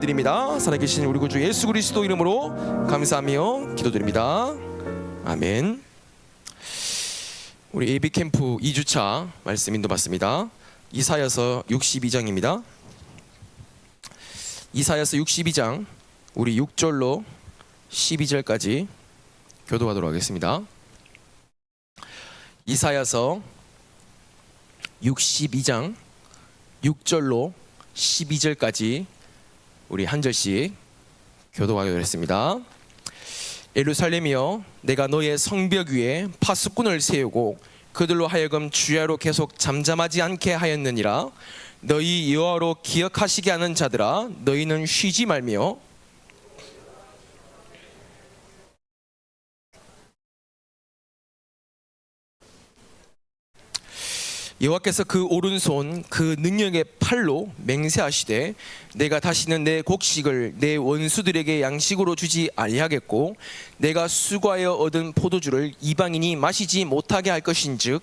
드립니다. 살아계신 우리 구주 예수 그리스도 이름으로 감사하며 기도드립니다. 아멘. 우리 예비 캠프 2주차 말씀 인도받습니다. 이사야서 62장입니다. 이사야서 62장 우리 6절로 12절까지 교도하도록 하겠습니다. 이사야서 62장 6절로 12절까지 우리 한 절씩 교도하기로 했습니다. 예루살렘이여, 내가 너의 성벽 위에 파수꾼을 세우고 그들로 하여금 주야로 계속 잠잠하지 않게 하였느니라. 너희 여호와로 기억하시게 하는 자들아, 너희는 쉬지 말며 여호와께서 그 오른손 그 능력의 팔로 맹세하시되 내가 다시는 내 곡식을 내 원수들에게 양식으로 주지 아니하겠고 내가 수고하여 얻은 포도주를 이방인이 마시지 못하게 할 것인즉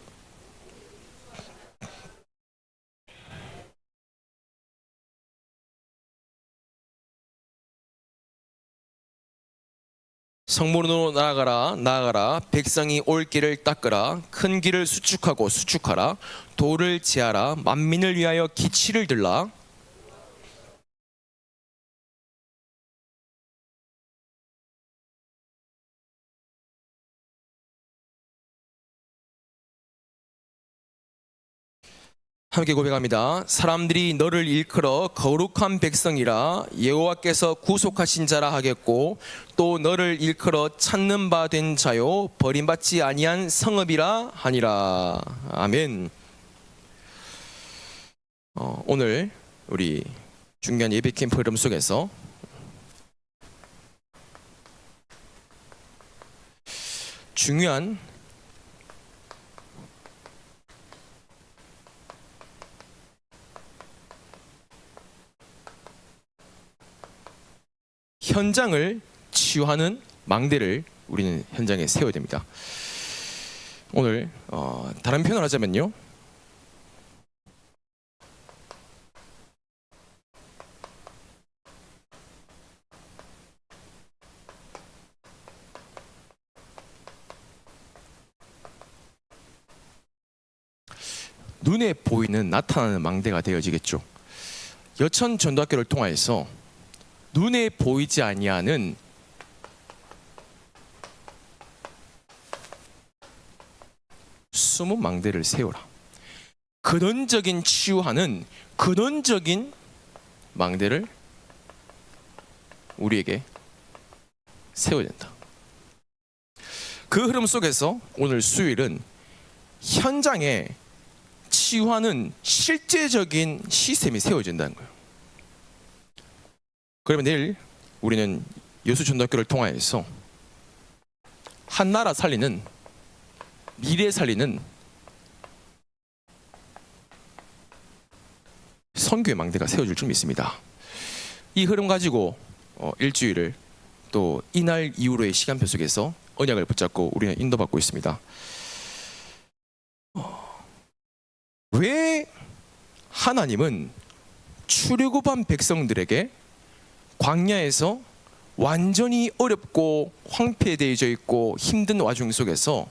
성문으로 나아가라. 백성이 올 길을 닦으라. 큰 길을 수축하라. 돌을 제하라. 만민을 위하여 기치를 들라. 함께 고백합니다. 사람들이 너를 일컬어 거룩한 백성이라 여호와께서 구속하신 자라 하겠고 또 너를 일컬어 찾는 바 된 자요 버림받지 아니한 성읍이라 하니라. 아멘. 오늘 우리 중요한 예배 캠프 흐름 속에서 중요한 현장을 치유하는 망대를 우리는 현장에 세워야 됩니다. 오늘 다른 표현을 하자면요, 눈에 보이는 나타나는 망대가 되어지겠죠. 여천 전도학교를 통하여서 눈에 보이지 아니하는 숨은 망대를 세우라. 근원적인 치유하는 근원적인 망대를 우리에게 세워야 된다. 그 흐름 속에서 오늘 수요일은 현장에 치유하는 실제적인 시스템이 세워진다는 거예요. 그러면 내일 우리는 여수 전도학교를 통하여서 한 나라 살리는, 미래 살리는 선교의 망대가 세워질 줄 믿습니다. 이 흐름 가지고 일주일을 또 이날 이후로의 시간표 속에서 언약을 붙잡고 우리는 인도받고 있습니다. 왜 하나님은 출애굽한 백성들에게 광야에서 완전히 어렵고 황폐되어져 있고 힘든 와중 속에서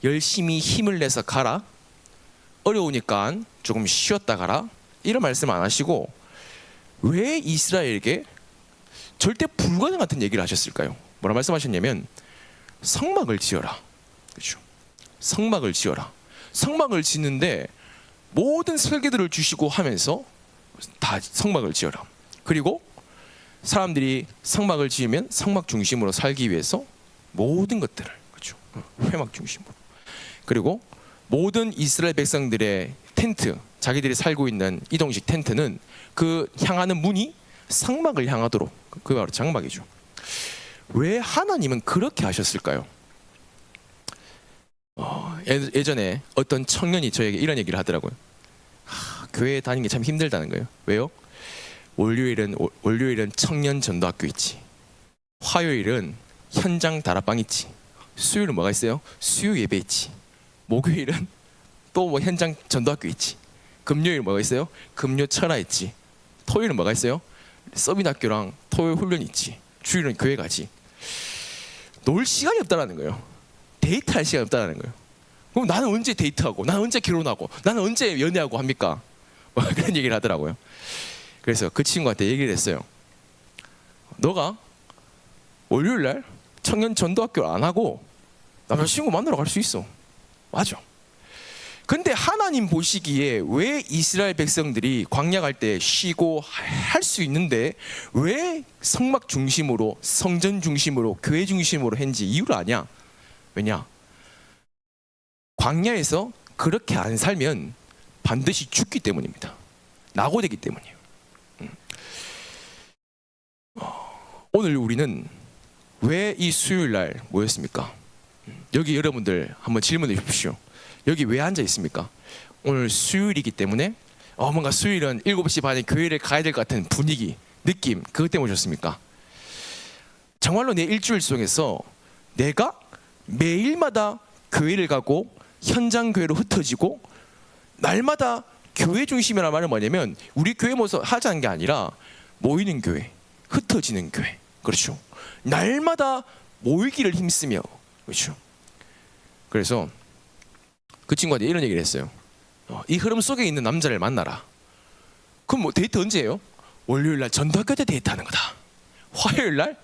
열심히 힘을 내서 가라, 어려우니까 조금 쉬었다 가라, 이런 말씀 안 하시고 왜 이스라엘에게 절대 불가능 같은 얘기를 하셨을까요? 뭐라 말씀하셨냐면 성막을 지어라. 그렇죠? 성막을 지어라. 성막을 짓는데 모든 설계들을 주시고 하면서 다 성막을 지어라. 그리고 사람들이 성막을 지으면 성막 중심으로 살기 위해서 모든 것들을, 그렇죠, 회막 중심으로, 그리고 모든 이스라엘 백성들의 텐트, 자기들이 살고 있는 이동식 텐트는 그 향하는 문이 성막을 향하도록, 그게 바로 장막이죠. 왜 하나님은 그렇게 하셨을까요? 예전에 어떤 청년이 저에게 이런 얘기를 하더라고요. 교회 다니는 게 참 힘들다는 거예요. 왜요? 월요일은 청년 전도학교 있지, 화요일은 현장 다락방 있지, 수요일은 뭐가 있어요? 수요 예배 있지, 목요일은 또 뭐 현장 전도학교 있지, 금요일 뭐가 있어요? 금요 철야 있지, 토요일은 뭐가 있어요? 서민학교랑 토요일 훈련이 있지. 주일은 교회 가지. 놀 시간이 없다라는 거예요. 데이트할 시간이 없다라는 거예요. 그럼 나는 언제 데이트하고, 나는 언제 결혼하고, 나는 언제 연애하고 합니까? 그런 얘기를 하더라고요. 그래서 그 친구한테 얘기를 했어요. 너가 월요일날 청년 전도학교를 안 하고 남자친구 만나러 갈 수 있어. 맞아. 근데 하나님 보시기에 왜 이스라엘 백성들이 광야 갈 때 쉬고 할 수 있는데 왜 성막 중심으로, 성전 중심으로, 교회 중심으로 했는지 이유를 아냐? 왜냐? 광야에서 그렇게 안 살면 반드시 죽기 때문입니다. 낙오되기 때문이에요. 오늘 우리는 왜 이 수요일 날 모였습니까? 여기 여러분들 한번 질문해 주십시오. 여기 왜 앉아 있습니까? 오늘 수요일이기 때문에 뭔가 수요일은 7시 반에 교회를 가야 될 것 같은 분위기, 느낌, 그것 때문에 오셨습니까? 정말로 내 일주일 속에서 내가 매일마다 교회를 가고 현장 교회로 흩어지고 날마다 교회 중심이라는 말은 뭐냐면 우리 교회 모여서 하자는 게 아니라 모이는 교회, 흩어지는 교회. 그렇죠. 날마다 모이기를 힘쓰며, 그렇죠. 그래서 그 친구한테 이런 얘기를 했어요. 이 흐름 속에 있는 남자를 만나라. 그럼 뭐 데이트 언제 해요? 월요일 날 전도학교 때 데이트하는 거다. 화요일 날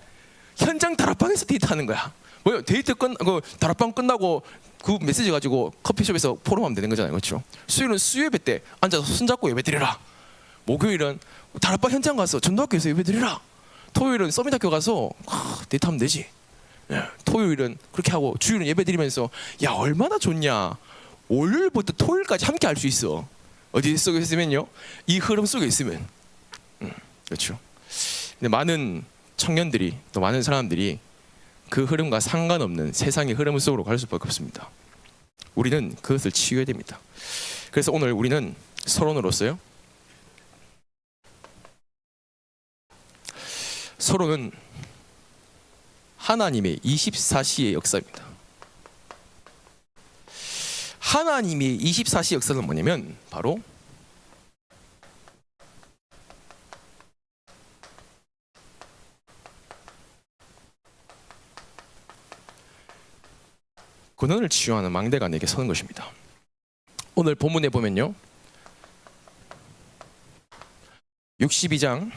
현장 다락방에서 데이트하는 거야. 뭐요? 데이트 다락방 끝나고 그 메시지 가지고 커피숍에서 포럼하면 되는 거잖아요. 그렇죠? 수요일은 수요예배 때 앉아서 손잡고 예배 드리라. 목요일은 다락방 현장 가서 전도학교에서 예배 드리라. 토요일은 서밋학교 가서 데이트하면 되지. 토요일은 그렇게 하고 주일은 예배 드리면서 야 얼마나 좋냐. 월요일부터 토요일까지 함께 할 수 있어. 어디 속에 있으면요? 이 흐름 속에 있으면. 그렇죠. 근데 많은 청년들이 또 많은 사람들이 그 흐름과 상관없는 세상의 흐름 속으로 갈 수밖에 없습니다. 우리는 그것을 치유해야 됩니다. 그래서 오늘 우리는 서론으로서요. 서론은 하나님의 24시의 역사입니다. 하나님의 24시 역사는 뭐냐면 바로 근원을 치유하는 망대가 내게 서는 것입니다. 오늘 본문에 보면요. 62장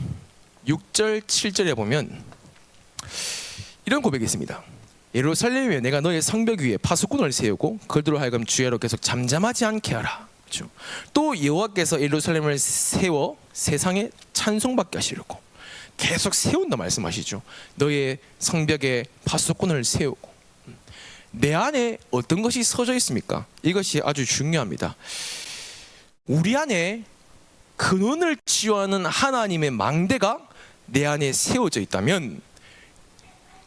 6절 7절에 보면 이런 고백이 있습니다. 예루살렘에 내가 너의 성벽 위에 파수꾼을 세우고 그들로 하여금 주야로 계속 잠잠하지 않게 하라. 그렇죠? 또 여호와께서 예루살렘을 세워 세상에 찬송받게 하시려고 계속 세운다 말씀하시죠. 너의 성벽에 파수꾼을 세우고 내 안에 어떤 것이 서져 있습니까? 이것이 아주 중요합니다. 우리 안에 근원을 치유하는 하나님의 망대가 내 안에 세워져 있다면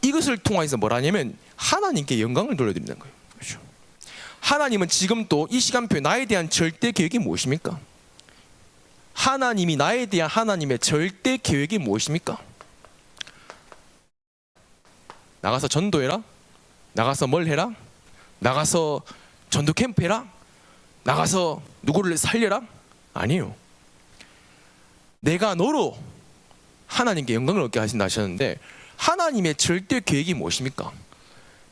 이것을 통해서 뭘 하냐면 하나님께 영광을 돌려드리는 거예요. 그렇죠? 하나님은 지금 또 이 시간표에 나에 대한 절대 계획이 무엇입니까? 하나님이 나에 대한 하나님의 절대 계획이 무엇입니까? 나가서 전도해라? 나가서 뭘 해라? 나가서 전도 캠프 해라? 나가서 누구를 살려라? 아니에요. 내가 너로 하나님께 영광을 얻게 하신다 하셨는데 하나님의 절대 계획이 무엇입니까?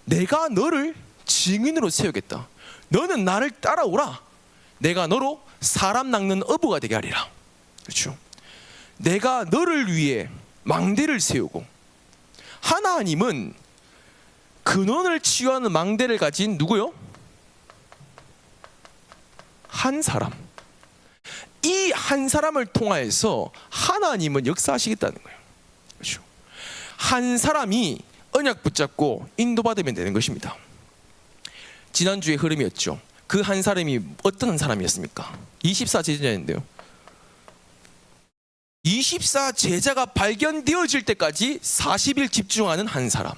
내가 너를 증인으로 세우겠다. 너는 나를 따라오라. 내가 너로 사람 낚는 어부가 되게 하리라. 그렇죠? 내가 너를 위해 망대를 세우고 하나님은 근원을 치유하는 망대를 가진 누구요? 한 사람. 이 한 사람을 통하여서 하나님은 역사하시겠다는 거예요. 그렇죠? 한 사람이 언약 붙잡고 인도받으면 되는 것입니다. 지난주의 흐름이었죠. 그 한 사람이 어떤 사람이었습니까? 24제자인데요. 24제자가 발견되어질 때까지 40일 집중하는 한 사람.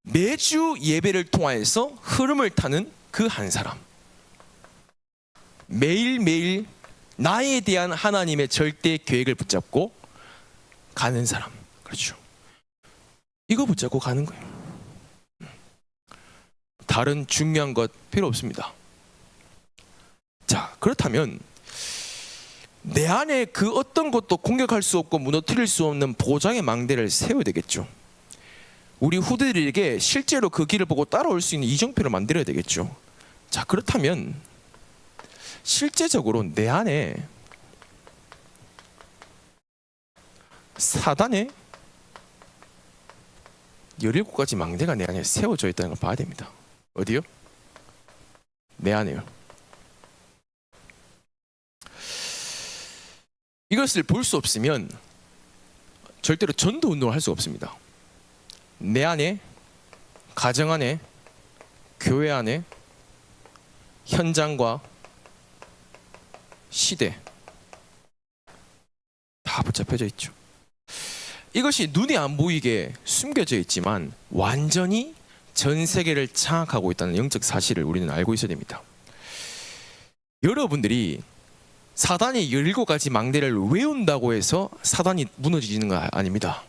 매주 예배를 통하여서 흐름을 타는 그 한 사람. 매일매일 나에 대한 하나님의 절대 계획을 붙잡고 가는 사람. 그렇죠. 이거 붙잡고 가는 거예요. 다른 중요한 것 필요 없습니다. 자, 그렇다면 내 안에 그 어떤 것도 공격할 수 없고 무너뜨릴 수 없는 보장의 망대를 세워야 되겠죠. 우리 후대들에게 실제로 그 길을 보고 따라올 수 있는 이정표를 만들어야 되겠죠. 자, 그렇다면 실제적으로 내 안에 사단의 17가지 망대가 내 안에 세워져 있다는 걸 봐야 됩니다. 어디요? 내 안에요. 이것을 볼 수 없으면 절대로 전도 운동을 할 수가 없습니다. 내 안에, 가정 안에, 교회 안에, 현장과 시대 다 붙잡혀져 있죠. 이것이 눈에 안 보이게 숨겨져 있지만 완전히 전 세계를 장악하고 있다는 영적 사실을 우리는 알고 있어야 됩니다. 여러분들이 사단이 17가지 망대를 외운다고 해서 사단이 무너지는 거 아닙니다.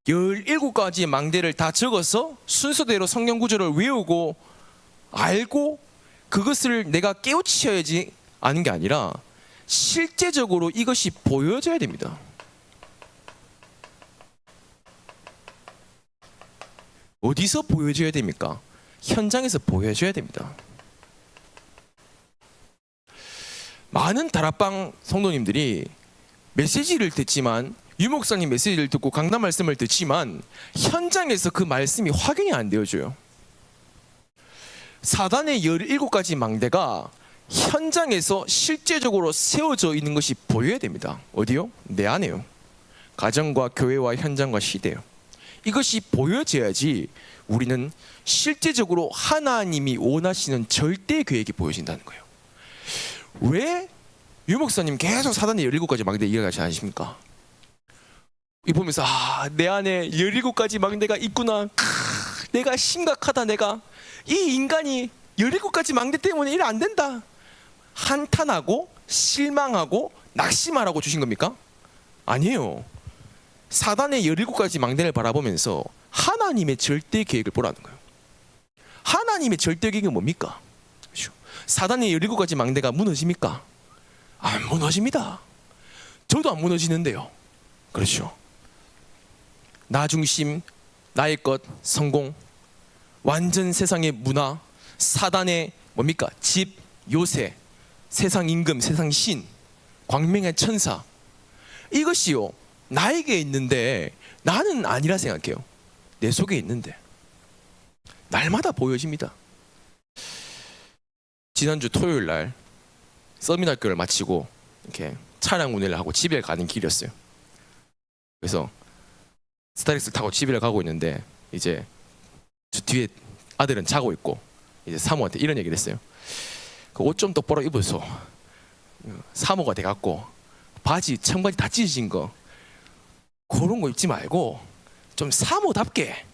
17가지 망대를 다 적어서 순서대로 성경 구절을 외우고 알고 그것을 내가 깨우쳐야지 아는 게 아니라 실제적으로 이것이 보여져야 됩니다. 어디서 보여줘야 됩니까? 현장에서 보여줘야 됩니다. 많은 다락방 성도님들이 메시지를 듣지만, 유목사님 메시지를 듣고 강단 말씀을 듣지만 현장에서 그 말씀이 확인이 안 되어져요. 사단의 17가지 망대가 현장에서 실제적으로 세워져 있는 것이 보여야 됩니다. 어디요? 내 안에요. 가정과 교회와 현장과 시대요. 이것이 보여져야지 우리는 실제적으로 하나님이 원하시는 절대 계획이 보여진다는 거예요. 왜 유목사님 계속 사단의 17가지 망대 이해가지 않으십니까? 이 보면서 내 안에 17가지 망대가 있구나. 내가 심각하다. 내가 이 인간이 17가지 망대 때문에 일 안 된다. 한탄하고 실망하고 낙심하라고 주신 겁니까? 아니에요. 사단의 17가지 망대를 바라보면서 하나님의 절대 계획을 보라는 거예요. 하나님의 절대 계획은 뭡니까? 사단의 17가지 망대가 무너집니까? 안 무너집니다. 저도 안 무너지는데요. 그렇죠. 나 중심, 나의 것, 성공, 완전 세상의 문화, 사단의 뭡니까? 집, 요새, 세상 임금, 세상 신, 광명의 천사, 이것이요 나에게 있는데 나는 아니라 생각해요. 내 속에 있는데 날마다 보여집니다. 지난주 토요일 날 서미날교를 마치고 이렇게 차량 운행을 하고 집에 가는 길이었어요. 그래서 스타렉스를 타고 집에 가고 있는데 이제 저 뒤에 아들은 자고 있고 이제 사모한테 이런 얘기를 했어요. 그 옷 좀 똑바로 입어서 사모가 돼갖고 바지 청바지 다 찢어진 거 그런 거 입지 말고 좀 사모답게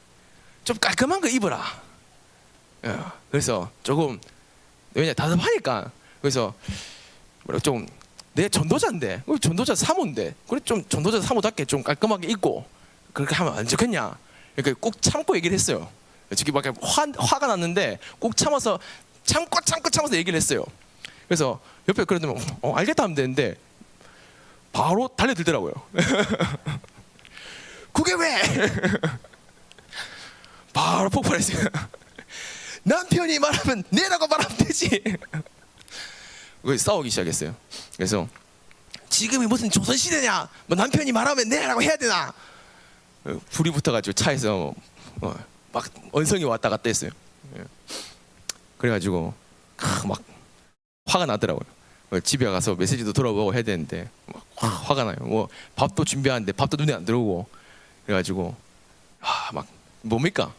좀 깔끔한 거 입어라. 그래서 조금 왜냐 답답하니까 그래서 좀 내 전도자인데 전도자 사모인데 그래 좀 전도자 사모답게 좀 깔끔하게 입고 그렇게 하면 안 좋겠냐 이렇게 꼭 참고 얘기를 했어요. 저기 막 화가 났는데 꼭 참아서 얘기를 했어요. 그래서 옆에 그러더니 알겠다 하면 되는데 바로 달려들더라고요. 그게 왜? 바로 폭발했어요. 남편이 말하면 내라고 말하면 되지. 싸우기 시작했어요. 그래서 지금이 무슨 조선시대냐? 뭐 남편이 말하면 내라고 해야 되나? 불이 붙어가지고 차에서 막 언성이 왔다 갔다 했어요. 그래가지고 막 화가 나더라고요. 집에 가서 메시지도 돌아보고 해야 되는데 막 화가 나요. 뭐 밥도 준비하는데 밥도 눈에 안 들어오고 그래가지고 막 뭡니까?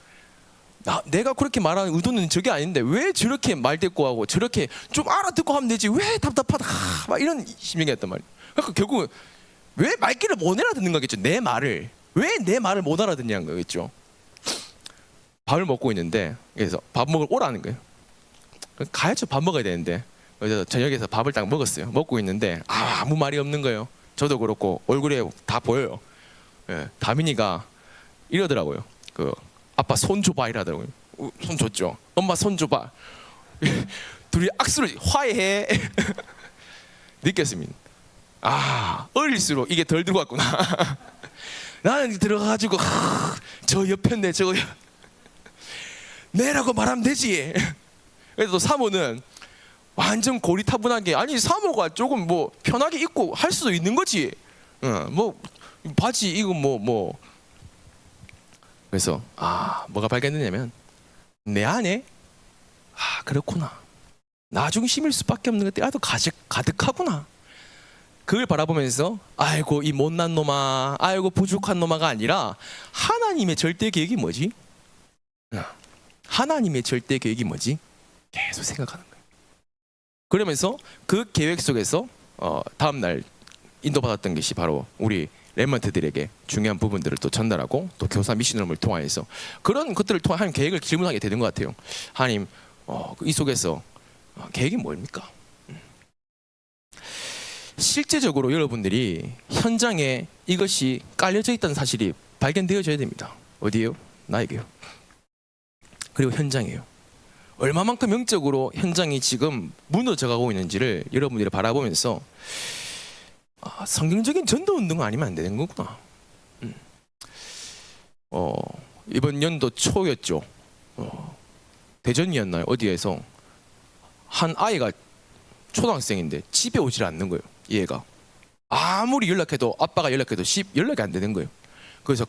내가 그렇게 말하는 의도는 저게 아닌데 왜 저렇게 말대꾸하고 저렇게 좀 알아듣고 하면 되지 왜 답답하다 막 이런 심경이었단 말이에요. 그러니까 결국은 왜 말귀를 못 알아듣는 거겠죠. 내 말을 왜 내 말을 못 알아듣냐는 거겠죠. 밥을 먹고 있는데 그래서 밥 먹으러 오라는 거예요. 가야죠. 밥 먹어야 되는데 그래서 저녁에서 밥을 딱 먹었어요. 먹고 있는데 아무 말이 없는 거예요. 저도 그렇고 얼굴에 다 보여요. 다민이가 이러더라고요. 아빠 손 줘봐 이러더라고요. 손 줬죠. 엄마 손 줘봐. 둘이 악수를 화해해. 느꼈습니다. 아, 어릴수록 이게 덜 들어갔구나. 나는 들어가가지고 저 옆였네 저거 내라고 말하면 되지. 그래서 사모는 완전 고리타분하게, 아니 사모가 조금 뭐 편하게 입고 할 수도 있는 거지. 뭐 바지 이거 뭐 그래서 뭐가 발견되냐면 내 안에 그렇구나, 나 중심일 수밖에 없는 것들이 아주 가득하구나. 그걸 바라보면서 아이고 이 못난 놈아, 아이고 부족한 놈아가 아니라 하나님의 절대 계획이 뭐지? 하나님의 절대 계획이 뭐지? 계속 생각하는 거예요. 그러면서 그 계획 속에서 다음 날 인도받았던 것이 바로 우리 렘넌트들에게 중요한 부분들을 또 전달하고 또 교사 미션을 통하여서 그런 것들을 통해 하나님 계획을 질문하게 되는 것 같아요. 하나님 이 속에서 계획이 뭡니까? 실제적으로 여러분들이 현장에 이것이 깔려져 있다는 사실이 발견되어져야 됩니다. 어디에요? 나에게요. 그리고 현장이에요. 얼마만큼 영적으로 현장이 지금 무너져가고 있는지를 여러분들이 바라보면서 성경적인 전도 운동은 아니면 안 되는 거구나. 이번 연도 초였죠. 대전이었나요? 어디에서 한 아이가 초등학생인데 집에 오질 않는 거예요. 얘가 아무리 연락해도, 아빠가 연락해도 연락이 안 되는 거예요. 그래서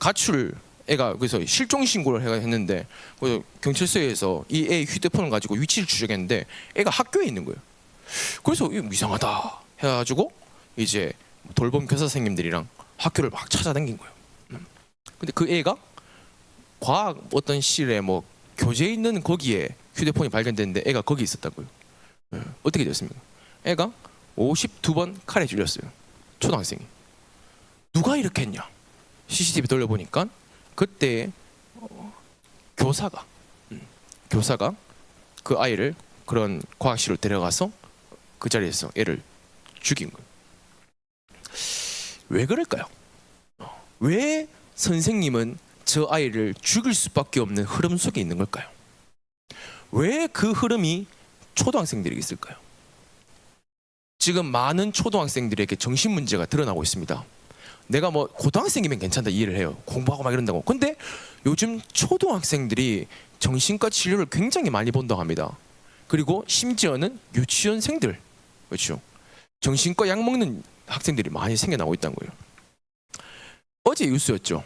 애가 그래서 실종 신고를 했는데, 그래서 경찰서에서 이 애의 휴대폰을 가지고 위치를 추적했는데 애가 학교에 있는 거예요. 그래서 이상하다 해가지고 이제 돌봄 교사 선생님들이랑 학교를 막 찾아다닌 거예요. 근데 그 애가 과학 어떤 실에 뭐 교재에 있는 거기에 휴대폰이 발견됐는데 애가 거기 있었다고요. 어떻게 됐습니까? 애가 52번 칼에 찔렸어요. 초등학생이. 누가 이렇게 했냐? CCTV 돌려보니까 그때 교사가 그 아이를 그런 과학실로 데려가서 그 자리에서 애를 죽인 거예요. 왜 그럴까요? 왜 선생님은 저 아이를 죽일 수밖에 없는 흐름 속에 있는 걸까요? 왜 그 흐름이 초등학생들에게 있을까요? 지금 많은 초등학생들에게 정신 문제가 드러나고 있습니다. 내가 뭐 고등학생이면 괜찮다, 이해를 해요. 공부하고 막 이런다고. 근데 요즘 초등학생들이 정신과 치료를 굉장히 많이 본다고 합니다. 그리고 심지어는 유치원생들, 그렇죠, 정신과 약 먹는 학생들이 많이 생겨나고 있다는 거예요. 어제 뉴스였죠.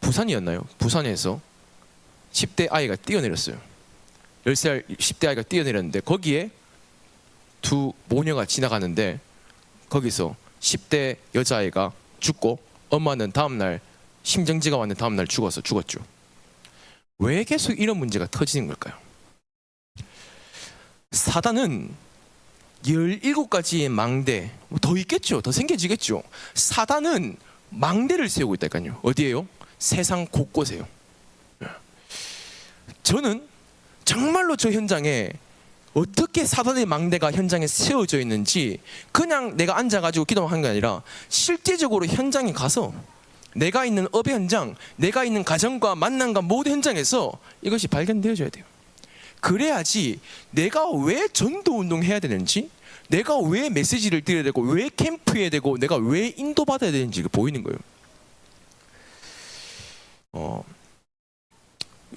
부산이었나요? 부산에서 10대 아이가 뛰어내렸어요. 10살 10대 아이가 뛰어내렸는데 거기에 두 모녀가 지나가는데 거기서 10대 여자아이가 죽고 엄마는 다음날 심정지가 왔는 다음날 죽었죠. 왜 계속 이런 문제가 터지는 걸까요? 사단은 17가지의 망대, 더 있겠죠. 더 생겨지겠죠. 사단은 망대를 세우고 있다니까요. 어디에요? 세상 곳곳에요. 저는 정말로 저 현장에 어떻게 사단의 망대가 현장에 세워져 있는지 그냥 내가 앉아가지고 기도하는 게 아니라 실제적으로 현장에 가서 내가 있는 업의 현장, 내가 있는 가정과 만남과 모든 현장에서 이것이 발견되어져야 돼요. 그래야지 내가 왜 전도운동 해야 되는지, 내가 왜 메시지를 드려야 되고, 왜 캠프해야 되고, 내가 왜 인도받아야 되는지 보이는 거예요.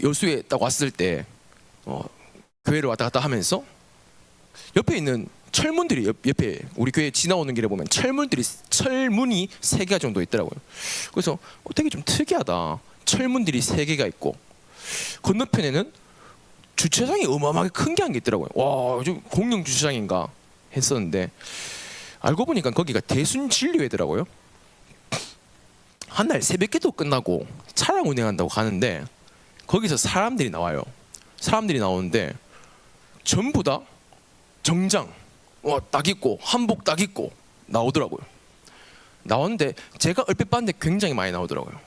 여수에 딱 왔을 때 교회를 왔다 갔다 하면서 옆에 있는 철문들이, 옆에 우리 교회 지나오는 길에 보면 철문이 3개가 정도 있더라고요. 그래서 되게 좀 특이하다. 철문들이 3개가 있고 건너편에는 주차장이 어마어마하게 큰 게 한 게 있더라고요. 와, 좀 공영 주차장인가 했었는데 알고 보니까 거기가 대순진료회더라고요. 한날 새벽기도 끝나고 차량 운행한다고 가는데 거기서 사람들이 나와요. 사람들이 나오는데 전부 다 정장 딱 입고 한복 딱 입고 나오더라고요. 나오는데 제가 얼핏 봤는데 굉장히 많이 나오더라고요.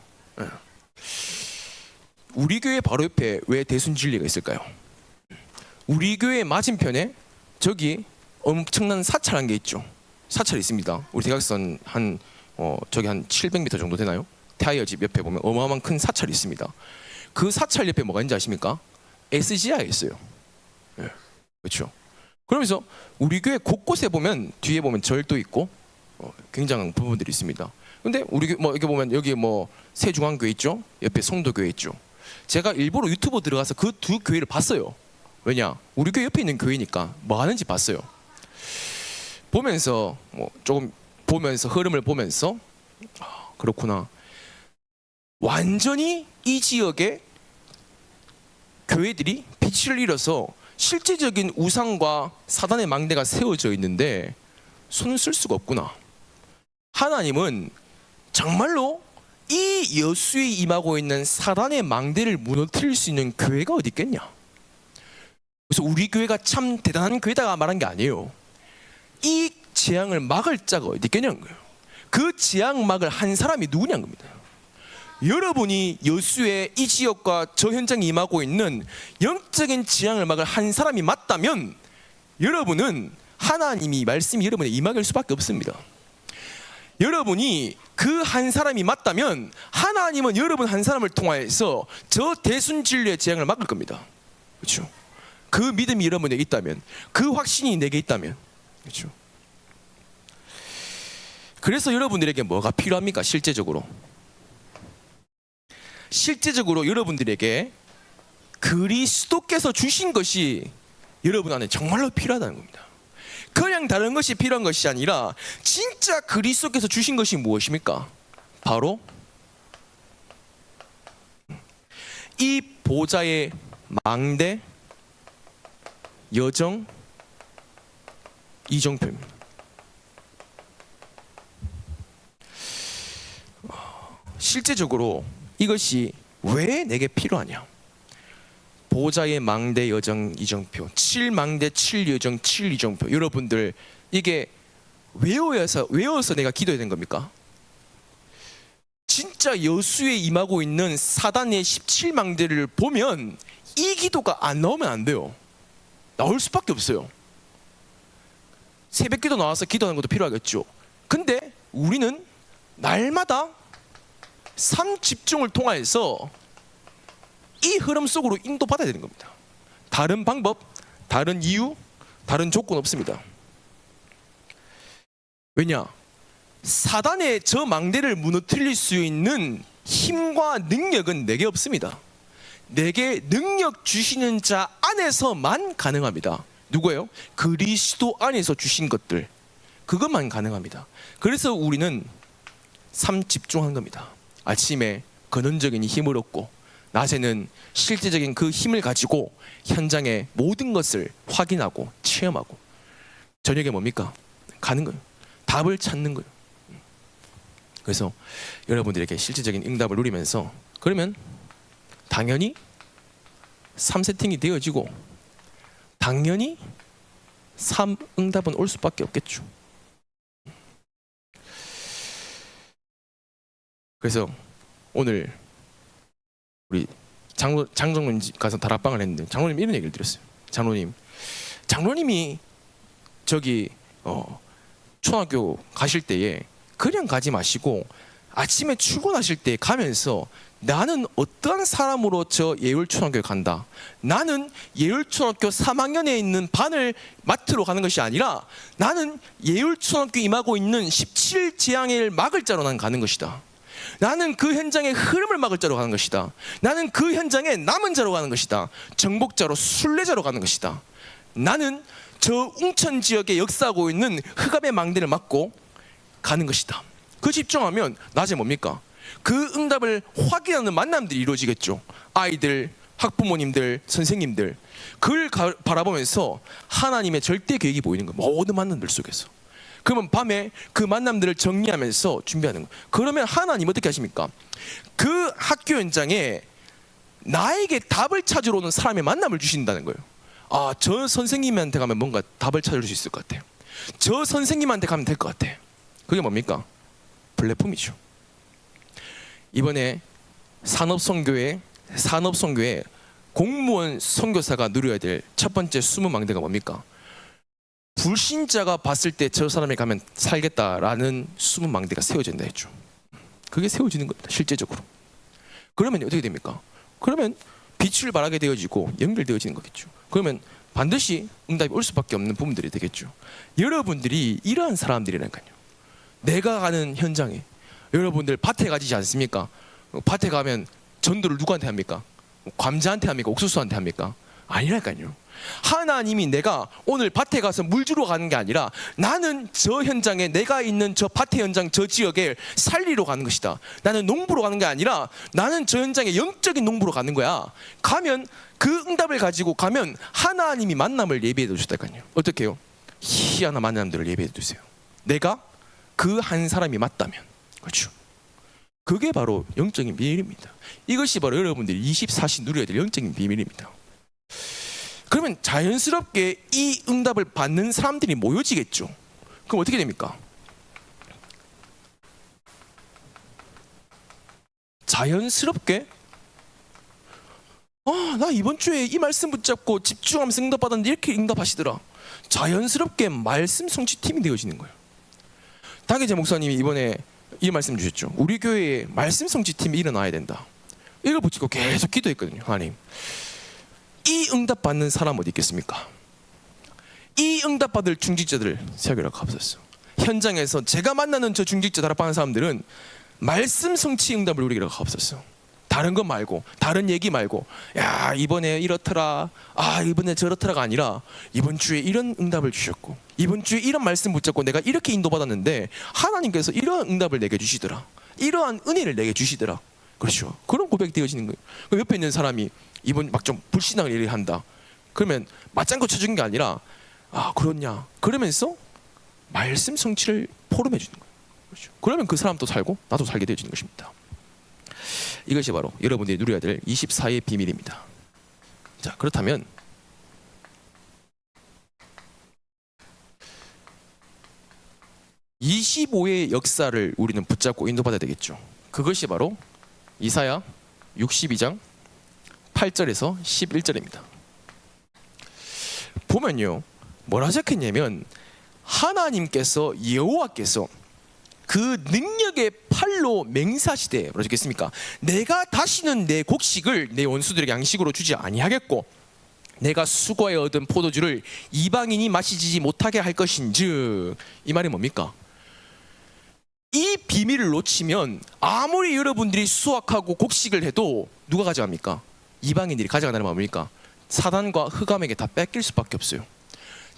우리 교회 바로 옆에 왜 대순진리가 있을까요? 우리 교회 맞은편에 저기 엄청난 사찰한 게 있죠. 사찰이 있습니다. 우리 대각선 저기 한 700m 정도 되나요? 타이어 집 옆에 보면 어마어마한 큰 사찰이 있습니다. 그 사찰 옆에 뭐가 있는지 아십니까? SGI가 있어요. 그렇죠. 그러면서 우리 교회 곳곳에 보면 뒤에 보면 절도 있고 굉장한 부분들이 있습니다. 근데 우리 뭐 이렇게 보면 여기 뭐 세중앙교회 있죠, 옆에 송도교회 있죠. 제가 일부러 유튜브 들어가서 그 두 교회를 봤어요. 왜냐, 우리 교회 옆에 있는 교회니까 뭐 하는지 봤어요. 보면서 뭐 조금 보면서 흐름을 보면서 그렇구나. 완전히 이 지역의 교회들이 빛을 잃어서 실제적인 우상과 사단의 망대가 세워져 있는데 손을 쓸 수가 없구나. 하나님은 정말로 이 여수에 임하고 있는 사단의 망대를 무너뜨릴 수 있는 교회가 어디 있겠냐. 그래서 우리 교회가 참 대단한 교회다가 말한 게 아니에요. 이 재앙을 막을 자가 어디 있겠냐는 거예요. 그 재앙 막을 한 사람이 누구냐는 겁니다. 여러분이 여수의 이 지역과 저 현장에 임하고 있는 영적인 재앙을 막을 한 사람이 맞다면 여러분은 하나님이 말씀이 여러분의 임하길 수밖에 없습니다. 여러분이 그 한 사람이 맞다면 하나님은 여러분 한 사람을 통하여서 저 대순진리의 재앙을 막을 겁니다. 그렇죠? 그 믿음이 여러분에게 있다면, 그 확신이 내게 있다면, 그렇죠? 그래서 여러분들에게 뭐가 필요합니까? 실제적으로 여러분들에게 그리스도께서 주신 것이 여러분 안에 정말로 필요하다는 겁니다. 그냥 다른 것이 필요한 것이 아니라 진짜 그리스도께서 주신 것이 무엇입니까? 바로 이 보좌의 망대, 여정, 이정표입니다. 실제적으로 이것이 왜 내게 필요하냐? 보좌의 망대, 여정, 이정표, 7망대, 7여정, 7이정표. 여러분들 이게 외워서 내가 기도해야 되는 겁니까? 진짜 여수에 임하고 있는 사단의 17망대를 보면 이 기도가 안 나오면 안 돼요. 나올 수밖에 없어요. 새벽 기도 나와서 기도하는 것도 필요하겠죠. 근데 우리는 날마다 삶 집중을 통해서 이 흐름 속으로 인도받아야 되는 겁니다. 다른 방법, 다른 이유, 다른 조건 없습니다. 왜냐? 사단의 저 망대를 무너뜨릴 수 있는 힘과 능력은 내게 없습니다. 내게 능력 주시는 자 안에서만 가능합니다. 누구예요? 그리스도 안에서 주신 것들, 그것만 가능합니다. 그래서 우리는 삶 집중한 겁니다. 아침에 근원적인 힘을 얻고 낮에는 실제적인 그 힘을 가지고 현장의 모든 것을 확인하고 체험하고 저녁에 뭡니까? 가는 거예요. 답을 찾는 거예요. 그래서 여러분들에게 실제적인 응답을 누리면서 그러면 당연히 3세팅이 되어지고 당연히 3응답은 올 수밖에 없겠죠. 그래서 오늘 우리 장로님 집 가서 다락방을 했는데 장로님 이런 얘기를 드렸어요. 장로님이 저기 초등학교 가실 때에 그냥 가지 마시고 아침에 출근하실 때 가면서 나는 어떠한 사람으로 저 예율초등학교에 간다. 나는 예율초등학교 3학년에 있는 반을 맡으러 가는 것이 아니라 나는 예율초등학교 임하고 있는 17재앙을 막을 자로 난 가는 것이다. 나는 그 현장의 흐름을 막을 자로 가는 것이다. 나는 그 현장에 남은 자로 가는 것이다. 정복자로, 순례자로 가는 것이다. 나는 저 웅천 지역에 역사하고 있는 흑암의 망대를 막고 가는 것이다. 그 집중하면 낮에 뭡니까? 그 응답을 확인하는 만남들이 이루어지겠죠. 아이들, 학부모님들, 선생님들 그걸 바라보면서 하나님의 절대 계획이 보이는 거예요. 모든 만남들 속에서. 그러면 밤에 그 만남들을 정리하면서 준비하는 거예요. 그러면 하나님 어떻게 하십니까? 그 학교 현장에 나에게 답을 찾으러 오는 사람의 만남을 주신다는 거예요. 아, 저 선생님한테 가면 뭔가 답을 찾을 수 있을 것 같아요. 저 선생님한테 가면 될 것 같아. 그게 뭡니까? 플랫폼이죠. 이번에 산업선교회 공무원 선교사가 누려야 될 첫 번째 숨은 망대가 뭡니까? 불신자가 봤을 때 저 사람이 가면 살겠다라는 숨은 망대가 세워진다 했죠. 그게 세워지는 겁니다. 실제적으로. 그러면 어떻게 됩니까? 그러면 빛을 발하게 되어지고 연결되어지는 거겠죠. 그러면 반드시 응답이 올 수밖에 없는 부분들이 되겠죠. 여러분들이 이러한 사람들이라니까요. 내가 가는 현장에 여러분들 밭에 가지지 않습니까? 밭에 가면 전도를 누구한테 합니까? 감자한테 합니까? 옥수수한테 합니까? 아니라니까요. 하나님이 내가 오늘 밭에 가서 물 주러 가는 게 아니라 나는 저 현장에, 내가 있는 저 밭의 현장, 저 지역에 살리러 가는 것이다. 나는 농부로 가는 게 아니라 나는 저 현장에 영적인 농부로 가는 거야. 가면 그 응답을 가지고 가면 하나님이 만남을 예비해 두셨다니까요. 어떻게 해요? 희한한 만남들을 예비해 두세요. 내가 그 한 사람이 맞다면. 그렇죠. 그게 바로 영적인 비밀입니다. 이것이 바로 여러분들이 24시 누려야 될 영적인 비밀입니다. 그러면 자연스럽게 이 응답을 받는 사람들이 모여지겠죠. 그럼 어떻게 됩니까? 자연스럽게 나 이번 주에 이 말씀 붙잡고 집중하면서 응답 받았는데 이렇게 응답하시더라. 자연스럽게 말씀 성취팀이 되어지는 거예요. 당회제 목사님이 이번에 이 말씀 주셨죠. 우리 교회에 말씀 성취팀이 일어나야 된다. 이걸 붙이고 계속 기도했거든요. 하나님, 이 응답 받는 사람 어디 있겠습니까? 이 응답 받을 중직자들 세우기로 하옵소서. 현장에서 제가 만나는 저 중직자 다락방하는 사람들은 말씀 성취 응답을 누리기로 하옵소서. 다른 것 말고, 다른 얘기 말고, 야 이번에 이렇더라, 이번에 저렇더라가 아니라 이번 주에 이런 응답을 주셨고, 이번 주에 이런 말씀 붙잡고 내가 이렇게 인도받았는데 하나님께서 이러한 응답을 내게 주시더라, 이러한 은혜를 내게 주시더라. 그렇죠. 그런 고백이 되어지는 거예요. 그럼 옆에 있는 사람이 이번 막 좀 불신앙을 얘기한다. 그러면 맞장구 쳐주는 게 아니라 그렇냐 그러면서 말씀 성취를 포럼해 주는 거예요. 그렇죠. 그러면 그 사람도 살고 나도 살게 되어지는 것입니다. 이것이 바로 여러분들이 누려야 될 24의 비밀입니다. 자, 그렇다면 (25의) 역사를 우리는 붙잡고 인도받아야 되겠죠. 그것이 바로 이사야 62장 8절에서 11절입니다. 보면요, 뭐라 적혔냐면 하나님께서, 여호와께서 그 능력의 팔로 맹세하시되, 뭐라 적혔습니까? 내가 다시는 내 곡식을 내 원수들에게 양식으로 주지 아니하겠고 내가 수고하여 얻은 포도주를 이방인이 마시지 못하게 할 것인즉. 이 말이 뭡니까? 이 비밀을 놓치면 아무리 여러분들이 수확하고 곡식을 해도 누가 가져갑니까? 이방인들이 가져간다는 말은 뭡니까? 사단과 흑암에게 다 뺏길 수밖에 없어요.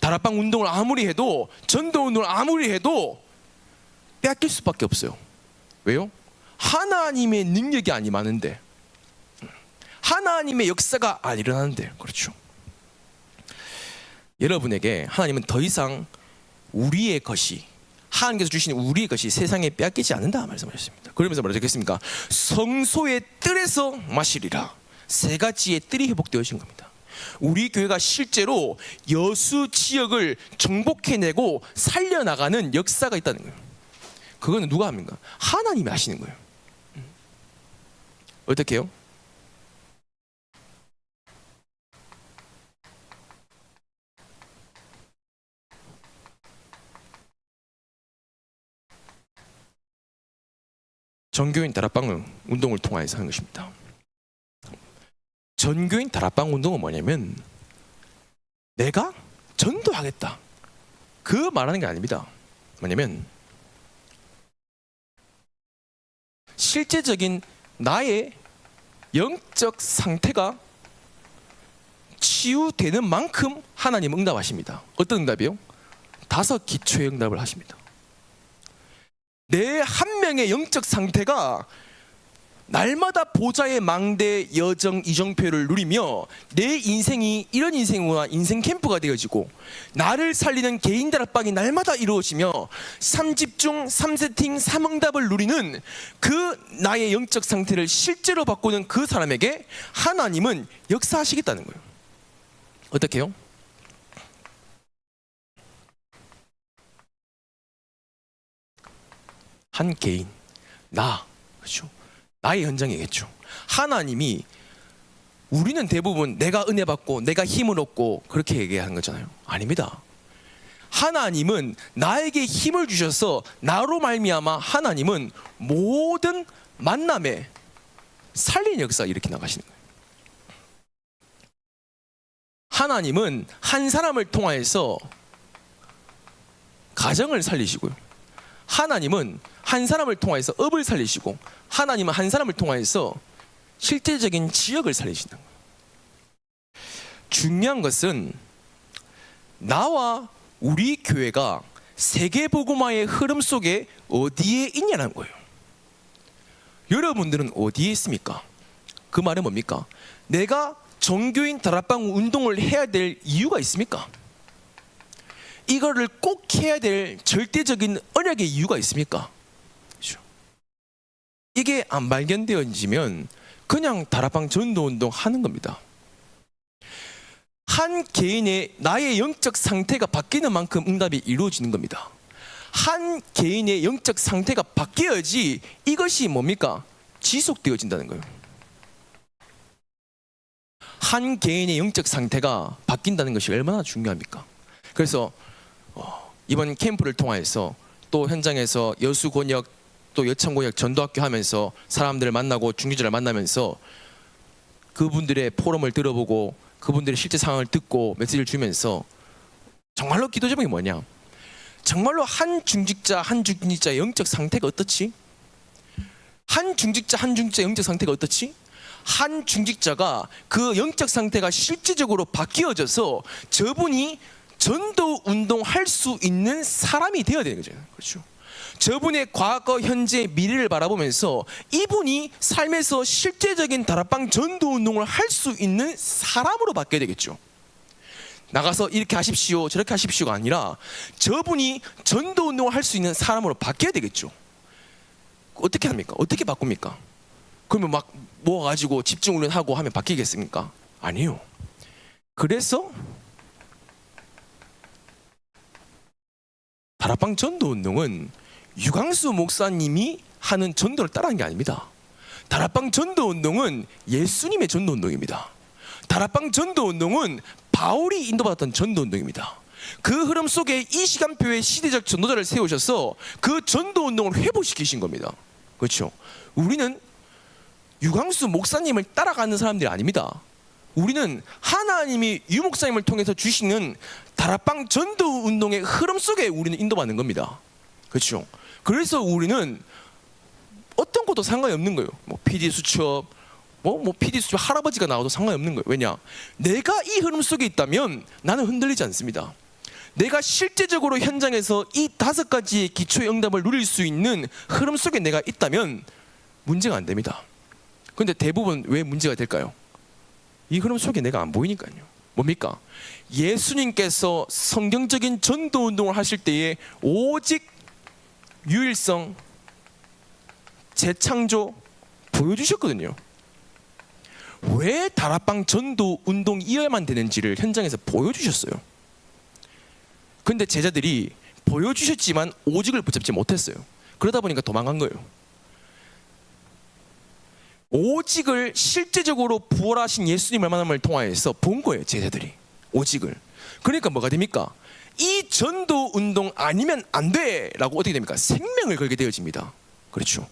다락방 운동을 아무리 해도, 전도 운동을 아무리 해도 뺏길 수밖에 없어요. 왜요? 하나님의 능력이 안 임하는데, 하나님의 역사가 안 일어나는데. 그렇죠. 여러분에게 하나님은 더 이상 우리의 것이, 하나님께서 주신 우리의 것이 세상에 빼앗기지 않는다 말씀하셨습니다. 그러면서 뭐라 적혔습니까? 성소의 뜰에서 마시리라. 세 가지의 뜰이 회복되어진 겁니다. 우리 교회가 실제로 여수 지역을 정복해내고 살려나가는 역사가 있다는 거예요. 그거는 누가 합니까? 하나님이 하시는 거예요. 어떻게 해요? 전교인 다락방 운동을 통해서 하는 것입니다. 전교인 다락방 운동은 뭐냐면 내가 전도하겠다 그 말하는 게 아닙니다. 뭐냐면 실제적인 나의 영적 상태가 치유되는 만큼 하나님 응답하십니다. 어떤 응답이요? 5 기초의 응답을 하십니다. 내 한 명의 영적 상태가 날마다 보좌의 망대 여정 이정표를 누리며 내 인생이 이런 인생과 인생 캠프가 되어지고 나를 살리는 개인 다락방이 날마다 이루어지며 3집중 3세팅 3응답을 누리는 그 나의 영적 상태를 실제로 바꾸는 그 사람에게 하나님은 역사하시겠다는 거예요. 어떻게 해요? 한 개인, 나, 그렇죠? 나의 현장이겠죠. 하나님이, 우리는 대부분 내가 은혜 받고 내가 힘을 얻고 그렇게 얘기하는 거잖아요. 아닙니다. 하나님은 나에게 힘을 주셔서 나로 말미암아 하나님은 모든 만남에 살리는 역사 이렇게 나가시는 거예요. 하나님은 한 사람을 통하여서 가정을 살리시고요. 하나님은 한 사람을 통하여서 업을 살리시고, 하나님은 한 사람을 통하여서 실제적인 지역을 살리신다는 거예요. 중요한 것은 나와 우리 교회가 세계복음화의 흐름 속에 어디에 있냐는 거예요. 여러분들은 어디에 있습니까? 그 말은 뭡니까? 내가 종교인 다락방 운동을 해야 될 이유가 있습니까? 이거를 꼭 해야 될 절대적인 언약의 이유가 있습니까? 그렇죠? 이게 안 발견되어지면 그냥 다락방 전도운동 하는 겁니다. 한 개인의 나의 영적 상태가 바뀌는 만큼 응답이 이루어지는 겁니다. 한 개인의 영적 상태가 바뀌어야지 이것이 뭡니까? 지속되어진다는 거예요. 한 개인의 영적 상태가 바뀐다는 것이 얼마나 중요합니까? 그래서 이번 캠프를 통해서 또 현장에서 여수곤역 또 여창곤역 전도학교 하면서 사람들을 만나고 중직자를 만나면서 그분들의 포럼을 들어보고 그분들의 실제 상황을 듣고 메시지를 주면서 정말로 기도 제목이 뭐냐? 정말로 한 중직자 한 중직자의 영적 상태가 어떻지? 한 중직자 한 중직자의 영적 상태가 어떻지? 한 중직자가 그 영적 상태가 실질적으로 바뀌어져서 저분이 전도 운동할 수 있는 사람이 되어야 되는 거죠. 그렇죠? 저분의 과거, 현재, 미래를 바라보면서 이분이 삶에서 실제적인 다락방 전도 운동을 할 수 있는 사람으로 바뀌어야 되겠죠. 나가서 이렇게 하십시오, 저렇게 하십시오가 아니라 저분이 전도 운동을 할 수 있는 사람으로 바뀌어야 되겠죠. 어떻게 합니까? 어떻게 바꿉니까? 그러면 막 모아가지고 집중훈련하고 하면 바뀌겠습니까? 아니요. 그래서 다락방 전도 운동은 유광수 목사님이 하는 전도를 따라한 게 아닙니다. 다락방 전도 운동은 예수님의 전도 운동입니다. 다락방 전도 운동은 바울이 인도받았던 전도 운동입니다. 그 흐름 속에 이 시간표에 시대적 전도자를 세우셔서 그 전도 운동을 회복시키신 겁니다. 그렇죠? 우리는 유광수 목사님을 따라가는 사람들이 아닙니다. 우리는 하나님이 유 목사님을 통해서 주시는 다락방 전도 운동의 흐름 속에 우리는 인도받는 겁니다. 그렇죠? 그래서 우리는 어떤 것도 상관이 없는 거예요. 뭐 PD 수첩, 뭐 PD 수첩 할아버지가 나와도 상관이 없는 거예요. 왜냐? 내가 이 흐름 속에 있다면 나는 흔들리지 않습니다. 내가 실제적으로 현장에서 이 5가지의 기초의 응답을 누릴 수 있는 흐름 속에 내가 있다면 문제가 안 됩니다. 그런데 대부분 왜 문제가 될까요? 이 흐름 속에 내가 안 보이니까요. 뭡니까? 예수님께서 성경적인 전도 운동을 하실 때에 오직 유일성, 재창조 보여주셨거든요. 왜 다락방 전도 운동이 이어야만 되는지를 현장에서 보여주셨어요. 근데 제자들이 보여주셨지만 오직을 붙잡지 못했어요. 그러다 보니까 도망간 거예요. 오직을 실제적으로 부활하신 예수님의 만남을 통하여서 본 거예요. 제자들이 오직을. 그러니까 뭐가 됩니까? 이 전도 운동 아니면 안 돼 라고 어떻게 됩니까? 생명을 걸게 되어집니다. 그렇죠?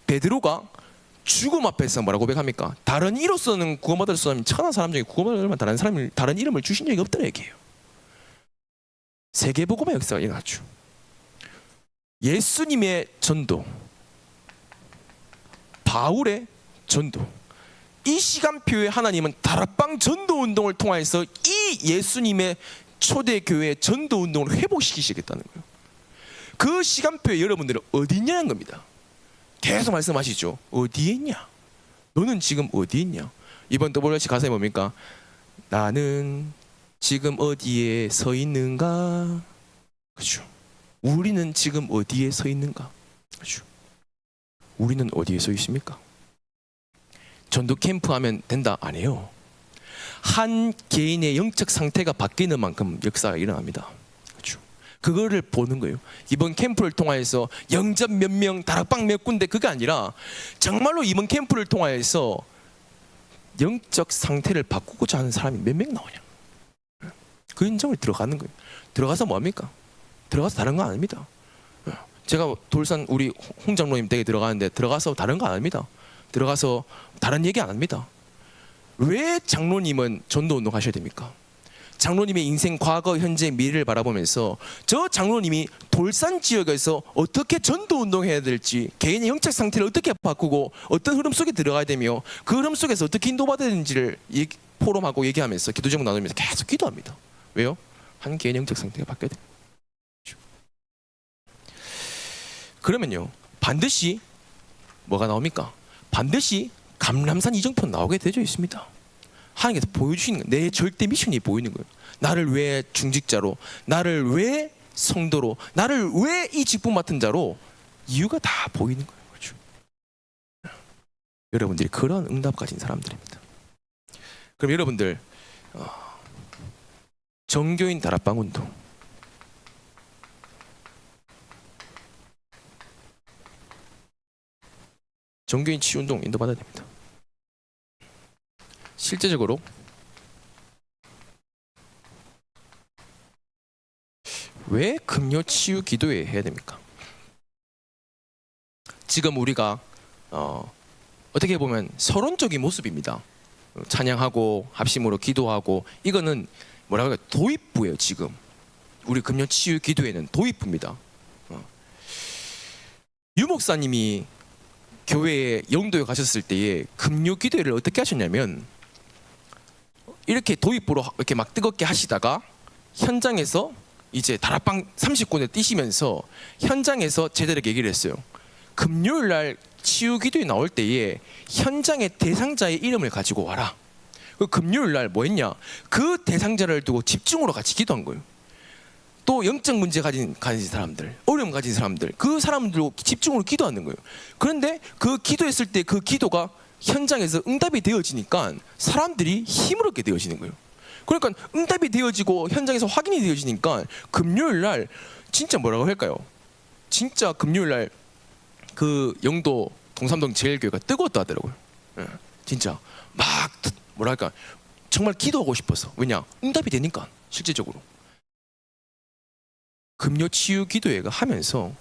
베드로가 죽음 앞에서 뭐라고 고백합니까? 다른 이로서는 구원받을 수 없는 천한 사람 중에 구원받을 만한 다른 이름을 주신 적이 없다는 얘기예요. 세계복음의 역사가 일어났죠. 예수님의 전도, 바울의 전도, 이 시간표에 하나님은 다락방 전도 운동을 통해서 이 예수님의 초대교회 전도 운동을 회복시키시겠다는 거예요. 그 시간표에 여러분들은 어디 있냐는 겁니다. 계속 말씀하시죠. 어디에 있냐? 너는 지금 어디에 있냐? 이번 WRC 가사에 뭡니까? 나는 지금 어디에 서 있는가? 그렇죠. 우리는 지금 어디에 서 있는가? 그렇죠. 우리는 어디에 서 있습니까? 전도 캠프 하면 된다? 아니에요. 한 개인의 영적 상태가 바뀌는 만큼 역사가 일어납니다. 그렇죠. 그거를 보는 거예요. 이번 캠프를 통하여서 영접 몇 명, 다락방 몇 군데 그게 아니라 정말로 이번 캠프를 통하여서 영적 상태를 바꾸고자 하는 사람이 몇 명 나오냐. 그 인정을 들어가는 거예요. 들어가서 뭐합니까? 들어가서 다른 거 안 합니다. 제가 돌산 우리 홍장로님 댁에 들어가는데 들어가서 다른 거 안 합니다. 들어가서 다른 얘기 안 합니다. 왜 장로님은 전도운동 하셔야 됩니까? 장로님의 인생, 과거, 현재, 미래를 바라보면서 저 장로님이 돌산 지역에서 어떻게 전도운동해야 될지, 개인의 영적 상태를 어떻게 바꾸고 어떤 흐름 속에 들어가야 되며 그 흐름 속에서 어떻게 인도받아야 되는지를 포럼하고 얘기하면서 기도 제목 나누면서 계속 기도합니다. 왜요? 한 개인의 영적 상태가 바뀌어야 돼요. 그러면요, 반드시 뭐가 나옵니까? 반드시 감람산 이정표 나오게 되어 있습니다. 하나님께서 보여주시는 거예요. 내 절대 미션이 보이는 거예요. 나를 왜 중직자로, 나를 왜 성도로, 나를 왜 이 직분 맡은 자로, 이유가 다 보이는 거예요. 그렇죠? 여러분들이 그런 응답 가진 사람들입니다. 그럼 여러분들 정교인 다락방 운동, 정교인 치유 운동 인도받아야 됩니다. 실제적으로 왜 금요 치유 기도회 해야 됩니까? 지금 우리가 어떻게 보면 서론적인 모습입니다. 찬양하고 합심으로 기도하고, 이거는 뭐라고 할까요? 도입부예요. 지금 우리 금요 치유 기도회는 도입부입니다. 유 목사님이 교회에 영도에 가셨을 때에 금요 기도회를 어떻게 하셨냐면, 이렇게 도입부로 이렇게 막 뜨겁게 하시다가 현장에서 이제 다락방 30군데 뛰시면서 현장에서 제자들에게 얘기를 했어요. 금요일 날 치유 기도에 나올 때에 현장의 대상자의 이름을 가지고 와라. 그 금요일 날 뭐 했냐? 그 대상자를 두고 집중으로 같이 기도한 거예요. 또 영적 문제 가진 사람들, 어려움 가진 사람들, 그 사람들로 집중으로 기도하는 거예요. 그런데 그 기도했을 때 그 기도가 현장에서 응답이 되어지니까 사람들이 힘을 얻게 되어지는 거예요. 그러니까 응답이 되어지고 현장에서 확인이 되어지니까 금요일 날 진짜 뭐라고 할까요? 진짜 금요일 날 그 영도 동삼동 제일교회가 뜨거웠다 하더라고요. 진짜 막 뭐랄까 정말 기도하고 싶어서. 왜냐? 응답이 되니까. 실제적으로 금요 치유 기도회가 하면서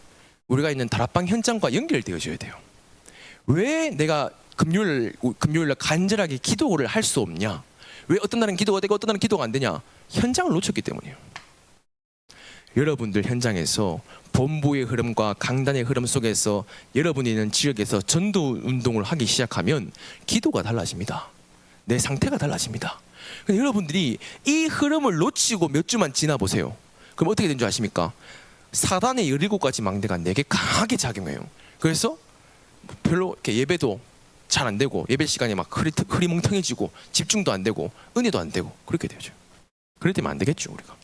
우리가 있는 다락방 현장과 연결되어져야 돼요. 왜 내가 금요일 날 간절하게 기도를 할 수 없냐? 왜 어떤 날은 기도가 되고 어떤 날은 기도가 안 되냐? 현장을 놓쳤기 때문이에요. 여러분들 현장에서 본부의 흐름과 강단의 흐름 속에서 여러분이 있는 지역에서 전도 운동을 하기 시작하면 기도가 달라집니다. 내 상태가 달라집니다. 여러분들이 이 흐름을 놓치고 몇 주만 지나 보세요. 그럼 어떻게 된 줄 아십니까? 사단의 17가지 망대가 내게 강하게 작용해요. 그래서 별로 이렇게 예배도 잘 안 되고, 예배 시간이 막 흐리멍텅해지고, 집중도 안 되고, 은혜도 안 되고, 그렇게 되죠. 그럴 때면 안 되겠죠, 우리가.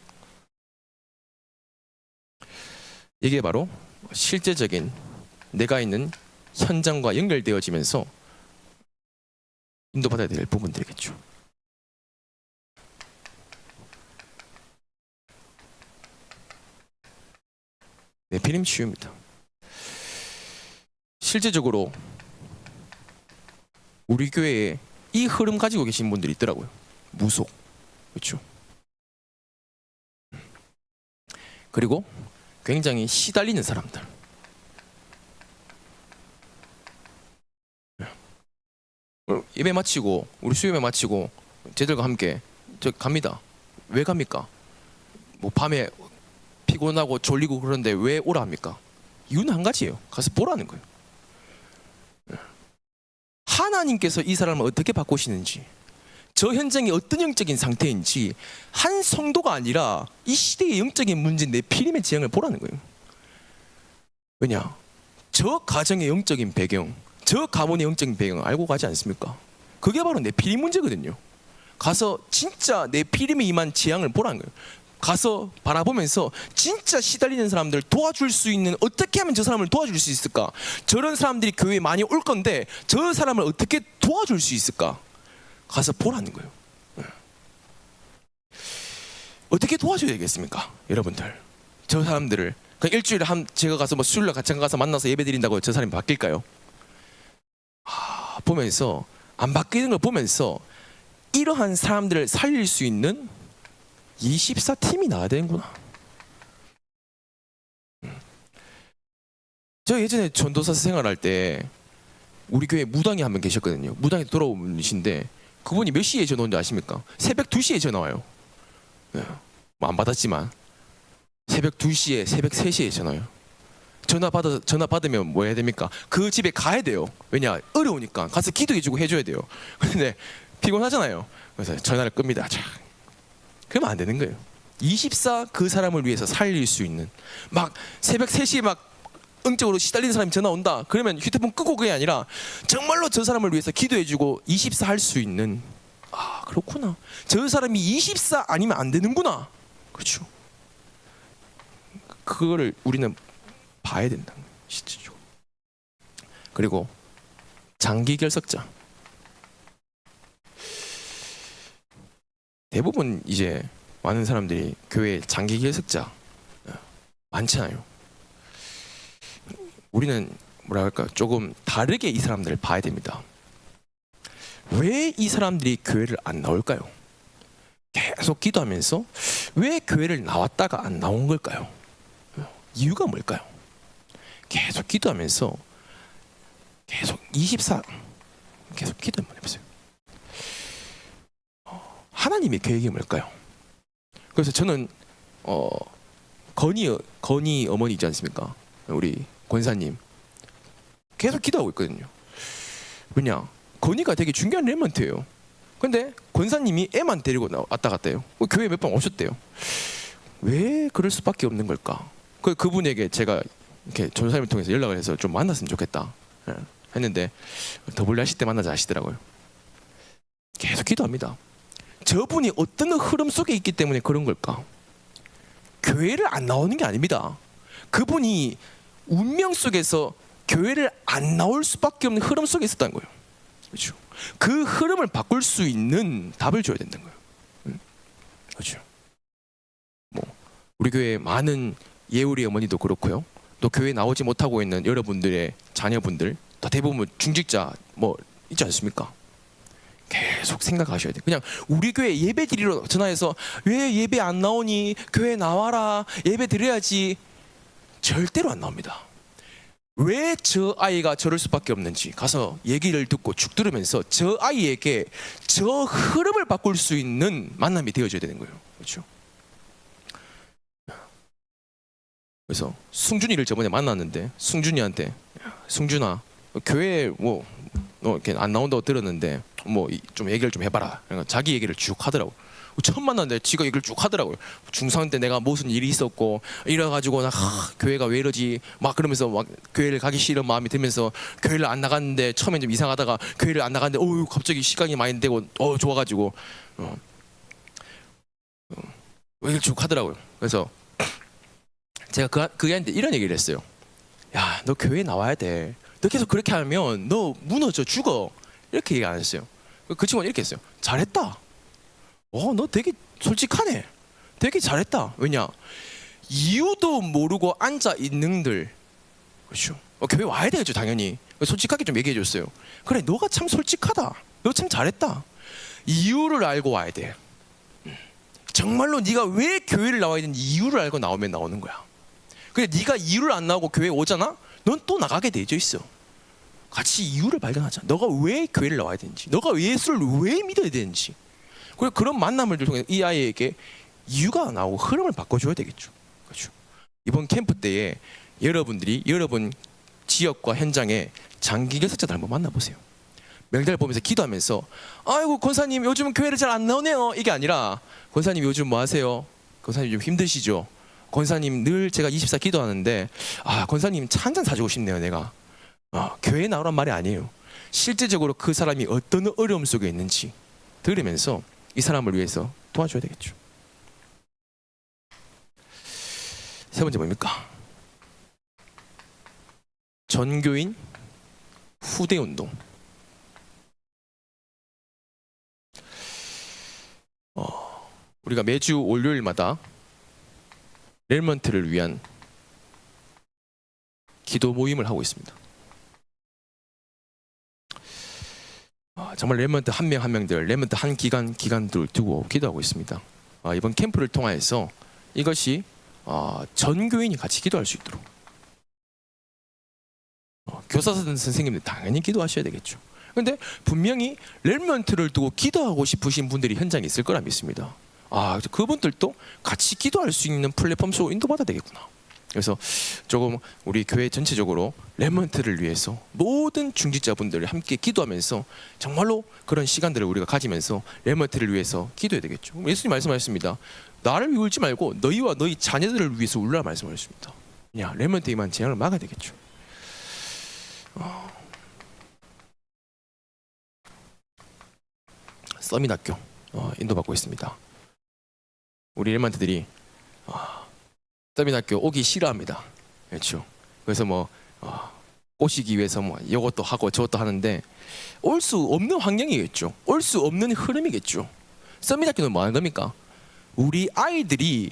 이게 바로 실제적인 내가 있는 현장과 연결되어지면서 인도받아야 될 부분들이겠죠. 네피림 치유입니다. 실제적으로 우리 교회에 이 흐름 가지고 계신 분들이 있더라고요. 무속, 그렇죠? 그리고 굉장히 시달리는 사람들. 예배 마치고, 우리 수요예배 마치고 쟤들과 함께 저 갑니다. 왜 갑니까? 뭐 밤에 피곤하고 졸리고 그런데 왜 오라 합니까? 이유는 한 가지예요. 가서 보라는 거예요. 하나님께서 이 사람을 어떻게 바꾸시는지, 저 현장이 어떤 영적인 상태인지, 한 성도가 아니라 이 시대의 영적인 문제인 네피림의 재앙을 보라는 거예요. 왜냐? 저 가정의 영적인 배경, 저 가문의 영적인 배경 알고 가지 않습니까? 그게 바로 네피림 문제거든요. 가서 진짜 네피림에 임한 재앙을 보라는 거예요. 가서 바라보면서 진짜 시달리는 사람들 도와줄 수 있는, 어떻게 하면 저 사람을 도와줄 수 있을까? 저런 사람들이 교회에 많이 올 건데 저 사람을 어떻게 도와줄 수 있을까? 가서 보라는 거예요. 어떻게 도와줘야 되겠습니까? 여러분들, 저 사람들을 그냥 일주일에 제가 가서 뭐 수요일날 같이 가서 만나서 예배 드린다고 저 사람이 바뀔까요? 보면서, 안 바뀌는 걸 보면서 이러한 사람들을 살릴 수 있는 24팀이 나와야 되는구나. 저 예전에 전도사 생활할 때 우리 교회 무당이 한 분 계셨거든요. 무당이 돌아온 분이신데 그분이 몇 시에 전화 온지 아십니까? 새벽 2시에 전화 와요. 예. 뭐 안 받았지만 새벽 2시에 새벽 3시에 전화 와요. 전화 받으면 뭐 해야 됩니까? 그 집에 가야 돼요. 왜냐? 어려우니까 가서 기도해주고 해줘야 돼요. 근데 피곤하잖아요. 그래서 전화를 끕니다. 자, 그러면 안 되는 거예요. 24 그 사람을 위해서 살릴 수 있는, 막 새벽 3시에 막 응적으로 시달리는 사람이 전화 온다. 그러면 휴대폰 끄고 그게 아니라 정말로 저 사람을 위해서 기도해주고 24 할 수 있는, 아 그렇구나, 저 사람이 24 아니면 안 되는구나. 그렇죠. 그거를 우리는 봐야 된다는 거예요, 실질적으로. 그리고 장기 결석자, 대부분 이제 많은 사람들이 교회 장기 결석자 많잖아요. 우리는 뭐라 할까, 조금 다르게 이 사람들을 봐야 됩니다. 왜 이 사람들이 교회를 안 나올까요? 계속 기도하면서 왜 교회를 나왔다가 안 나온 걸까요? 이유가 뭘까요? 계속 기도하면서 계속 24 계속 기도 한번 해보세요. 하나님의 계획이 뭘까요? 그래서 저는 건희 어머니 있지 않습니까? 우리 권사님 계속 기도하고 있거든요. 왜냐? 건희가 되게 중요한 렘넌트예요. 근데 권사님이 애만 데리고 왔다 갔다 해요. 교회 몇 번 오셨대요. 왜 그럴 수밖에 없는 걸까? 그분에게 제가 이렇게 전사님을 통해서 연락을 해서 좀 만났으면 좋겠다 했는데, 더블 하실 때 만나자 하시더라고요. 계속 기도합니다. 저분이 어떤 흐름 속에 있기 때문에 그런 걸까? 교회를 안 나오는 게 아닙니다. 그분이 운명 속에서 교회를 안 나올 수밖에 없는 흐름 속에 있었다는 거예요. 그렇죠. 그 흐름을 바꿀 수 있는 답을 줘야 된다는 거예요. 그렇죠. 뭐 우리 교회 많은 예우리 어머니도 그렇고요. 또 교회 나오지 못하고 있는 여러분들의 자녀분들, 다 대부분 중직자 뭐 있지 않습니까? 계속 생각하셔야 돼요. 그냥 우리 교회 예배 드리러 전화해서 왜 예배 안 나오니? 교회 나와라. 예배 드려야지. 절대로 안 나옵니다. 왜 저 아이가 저럴 수밖에 없는지 가서 얘기를 듣고 쭉 들으면서 저 아이에게 저 흐름을 바꿀 수 있는 만남이 되어줘야 되는 거예요. 그렇죠? 그래서 승준이를 저번에 만났는데, 승준이한테 승준아, 교회 뭐 너 이렇게 안 나온다고 들었는데 뭐 좀 얘기를 좀 해봐라. 그러니까 자기 얘기를 쭉 하더라고. 처음 만났는데 지가 얘기를 쭉 하더라고요. 중3 때 내가 무슨 일이 있었고 이래가지고 나 교회가 왜 이러지 막 그러면서 막 교회를 가기 싫은 마음이 들면서 교회를 안 나갔는데 처음엔 좀 이상하다가 교회를 안 나갔는데 갑자기 시간이 많이 되고 좋아가지고 얘기를 쭉 하더라고요. 그래서 제가 그 애한테 이런 얘기를 했어요. 야, 너 교회 나와야 돼. 너 계속 그렇게 하면 너 무너져 죽어. 이렇게 얘기 안 했어요. 그 친구는 이렇게 했어요. 잘했다. 너 되게 솔직하네. 되게 잘했다. 왜냐? 이유도 모르고 앉아 있는들, 그렇죠. 교회 와야 되겠죠, 당연히. 솔직하게 좀 얘기해 줬어요. 그래, 너가 참 솔직하다. 너 참 잘했다. 이유를 알고 와야 돼. 정말로 네가 왜 교회를 나와야 되는지 이유를 알고 나오면 나오는 거야. 근데 네가 이유를 안 나오고 교회에 오잖아? 넌 또 나가게 되어 있어. 같이 이유를 발견하자. 너가 왜 교회를 나와야 되는지, 너가 예수를 왜 믿어야 되는지. 그리고 그런 만남을 통해 이 아이에게 이유가 나오고 흐름을 바꿔줘야 되겠죠. 그렇죠. 이번 캠프 때에 여러분들이 여러분 지역과 현장에 장기 결석자들 한번 만나보세요. 명절 보면서 기도하면서 아이고 권사님 요즘 교회를 잘 안 나오네요. 이게 아니라 권사님 요즘 뭐 하세요? 권사님 좀 힘드시죠? 권사님 늘 제가 24 기도하는데 권사님 차 한잔 사주고 싶네요. 내가 교회 나오란 말이 아니에요. 실제적으로 그 사람이 어떤 어려움 속에 있는지 들으면서 이 사람을 위해서 도와줘야 되겠죠. 세 번째 뭡니까? 전교인 후대 운동. 우리가 매주 월요일마다 렐먼트를 위한 기도 모임을 하고 있습니다. 정말 렐먼트 한 명 한 명들, 렐먼트 한 기간들을 두고 기도하고 있습니다. 이번 캠프를 통해서 이것이 전 교인이 같이 기도할 수 있도록 교사 선생님들 당연히 기도하셔야 되겠죠. 근데 분명히 렘넌트를 두고 기도하고 싶으신 분들이 현장에 있을 거라 믿습니다. 아, 그분들도 같이 기도할 수 있는 플랫폼 속으로 인도받아야 되겠구나. 그래서 조금 우리 교회 전체적으로 렘넌트를 위해서 모든 중직자분들이 함께 기도하면서 정말로 그런 시간들을 우리가 가지면서 렘넌트를 위해서 기도해야 되겠죠. 예수님 말씀하셨습니다. 나를 위해 울지 말고 너희와 너희 자녀들을 위해서 울라 말씀하셨습니다. 야, 렘넌트에만 재앙을 막아야 되겠죠. 서밋학교 인도받고 있습니다. 우리 렘넌트들이 서밋학교 오기 싫어합니다. 그렇죠. 그래서 오시기 위해서 이것도 하고 저것도 하는데 올 수 없는 환경이겠죠. 올 수 없는 흐름이겠죠. 서밋학교는 뭐 하는 겁니까? 우리 아이들이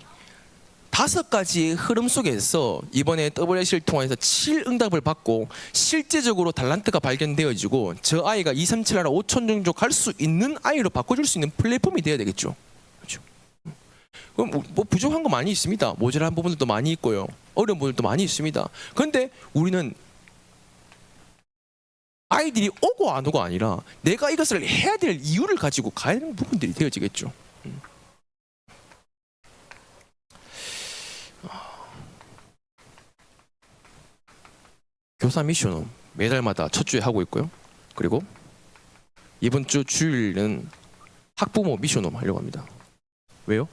5가지의 흐름 속에서 이번에 WS를 통해서 7응답을 받고 실제적으로 달란트가 발견되어지고 저 아이가 237 하나 5천 정도 갈 수 있는 아이로 바꿔줄 수 있는 플랫폼이 돼야 되겠죠. 그렇죠. 그럼 뭐 부족한 거 많이 있습니다. 모자란 부분들도 많이 있고요. 어려운 부분들도 많이 있습니다. 그런데 우리는 아이들이 오고 안 오고 아니라 내가 이것을 해야 될 이유를 가지고 가야 되는 부분들이 되어지겠죠. 교사 미션은 매달마다 첫 주에 하고 있고요. 그리고 이번 주 주일은 학부모 미션홈 하려고 합니다. 왜요?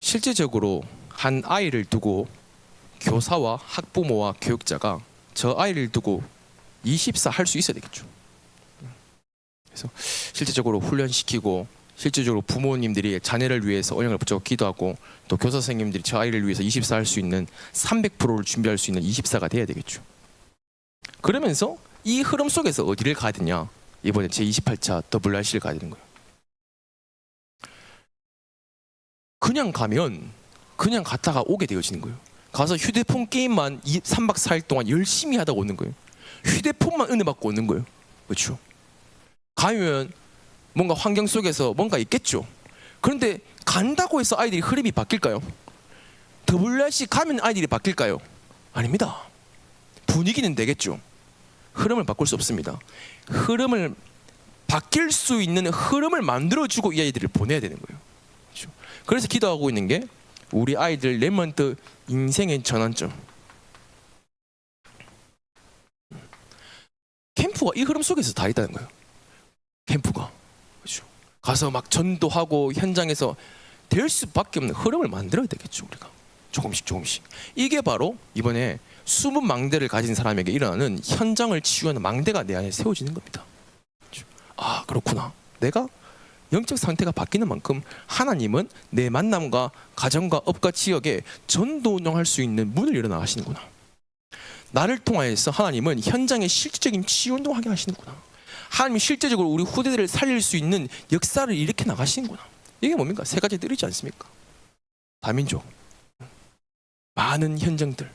실제적으로 한 아이를 두고 교사와 학부모와 교육자가 저 아이를 두고 24 할 수 있어야 되겠죠. 그래서 실제적으로 훈련시키고 실제적으로 부모님들이 자녀를 위해서 언약을 붙잡고 기도하고 또 교사 선생님들이 저 아이를 위해서 24 할 수 있는 300%를 준비할 수 있는 24가 돼야 되겠죠. 그러면서 이 흐름 속에서 어디를 가야 되냐? 이번에 제28차 WRC를 가야 되는 거예요. 그냥 가면 그냥 갔다가 오게 되어지는 거예요. 가서 휴대폰 게임만 3박 4일 동안 열심히 하다가 오는 거예요. 휴대폰만 은혜 받고 오는 거예요. 그렇죠? 가면 뭔가 환경 속에서 뭔가 있겠죠. 그런데 간다고 해서 아이들이 흐름이 바뀔까요? WRC 가면 아이들이 바뀔까요? 아닙니다. 분위기는 되겠죠. 흐름을 바꿀 수 없습니다. 흐름을 바뀔 수 있는 흐름을 만들어주고 이 아이들을 보내야 되는 거예요. 그렇죠? 그래서 기도하고 있는 게 우리 아이들 렘넌트 인생의 전환점. 캠프가 이 흐름 속에서 다 있다는 거예요. 캠프가. 그렇죠? 가서 막 전도하고 현장에서 될 수밖에 없는 흐름을 만들어야 되겠죠. 우리가 조금씩 이게 바로 이번에 숨은 망대를 가진 사람에게 일어나는 현장을 치유하는 망대가 내 안에 세워지는 겁니다. 그렇죠? 아, 그렇구나. 내가 영적 상태가 바뀌는 만큼 하나님은 내 만남과 가정과 업과 지역에 전도 운영할 수 있는 문을 열어 나가시는구나. 나를 통하여서 하나님은 현장에 실질적인 치유 운동하게 하시는구나. 하나님이 실제적으로 우리 후대들을 살릴 수 있는 역사를 일으켜 나가시는구나. 이게 뭡니까? 3가지 뜰이지 않습니까? 다민족, 많은 현장들,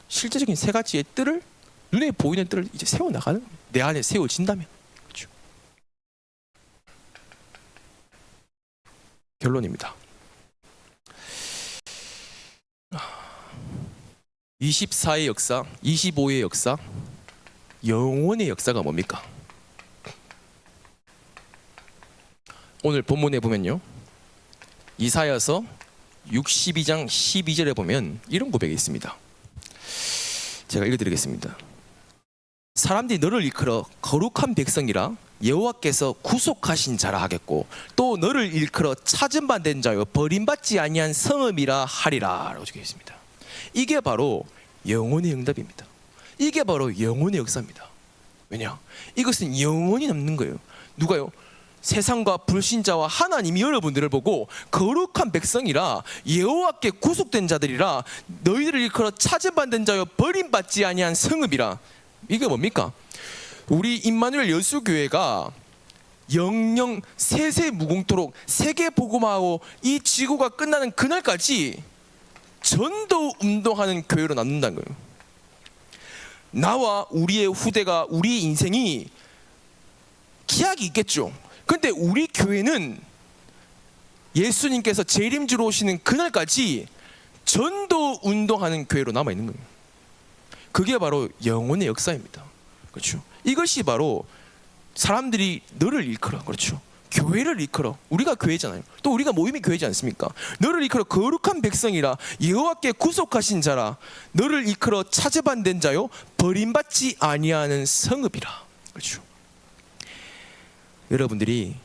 실제적인 3가지의 뜰을, 눈에 보이는 뜰을 이제 세워나가는 겁니다. 내 안에 세워진다면. 그렇죠? 결론입니다. 24의 역사, 25의 역사, 영원의 역사가 뭡니까? 오늘 본문에 보면요, 이사야서 62장 12절에 보면 이런 고백이 있습니다. 제가 읽어드리겠습니다. 사람들이 너를 일컬어 거룩한 백성이라 여호와께서 구속하신 자라 하겠고 또 너를 일컬어 찾은 바 된 자요 버림받지 아니한 성읍이라 하리라 라고 적혀 있습니다. 이게 바로 영혼의 응답입니다. 이게 바로 영혼의 역사입니다. 왜냐? 이것은 영원히 남는 거예요. 누가요? 세상과 불신자와 하나님이 여러분들을 보고 거룩한 백성이라 여호와께 구속된 자들이라 너희들을 일컬어 찾은 바 된 자요 버림받지 아니한 성읍이라. 이게 뭡니까? 우리 임마누엘 여수교회가 영영 세세 무궁토록 세계 복음화하고 이 지구가 끝나는 그날까지 전도 운동하는 교회로 남는다는 거예요. 나와 우리의 후대가, 우리의 인생이 기약이 있겠죠. 그런데 우리 교회는 예수님께서 재림주로 오시는 그날까지 전도 운동하는 교회로 남아있는 거예요. 그게 바로 영혼의 역사입니다. 그렇죠? 이것이 바로 사람들이 너를 일컬어, 그렇죠? 교회를 일컬어. 우리가 교회잖아요. 또 우리가 모임이 교회지 않습니까? 너를 일컬어 거룩한 백성이라 여호와께 구속하신 자라 너를 일컬어 차제반된 자요 버림받지 아니하는 성읍이라. 그렇죠? 여러분들이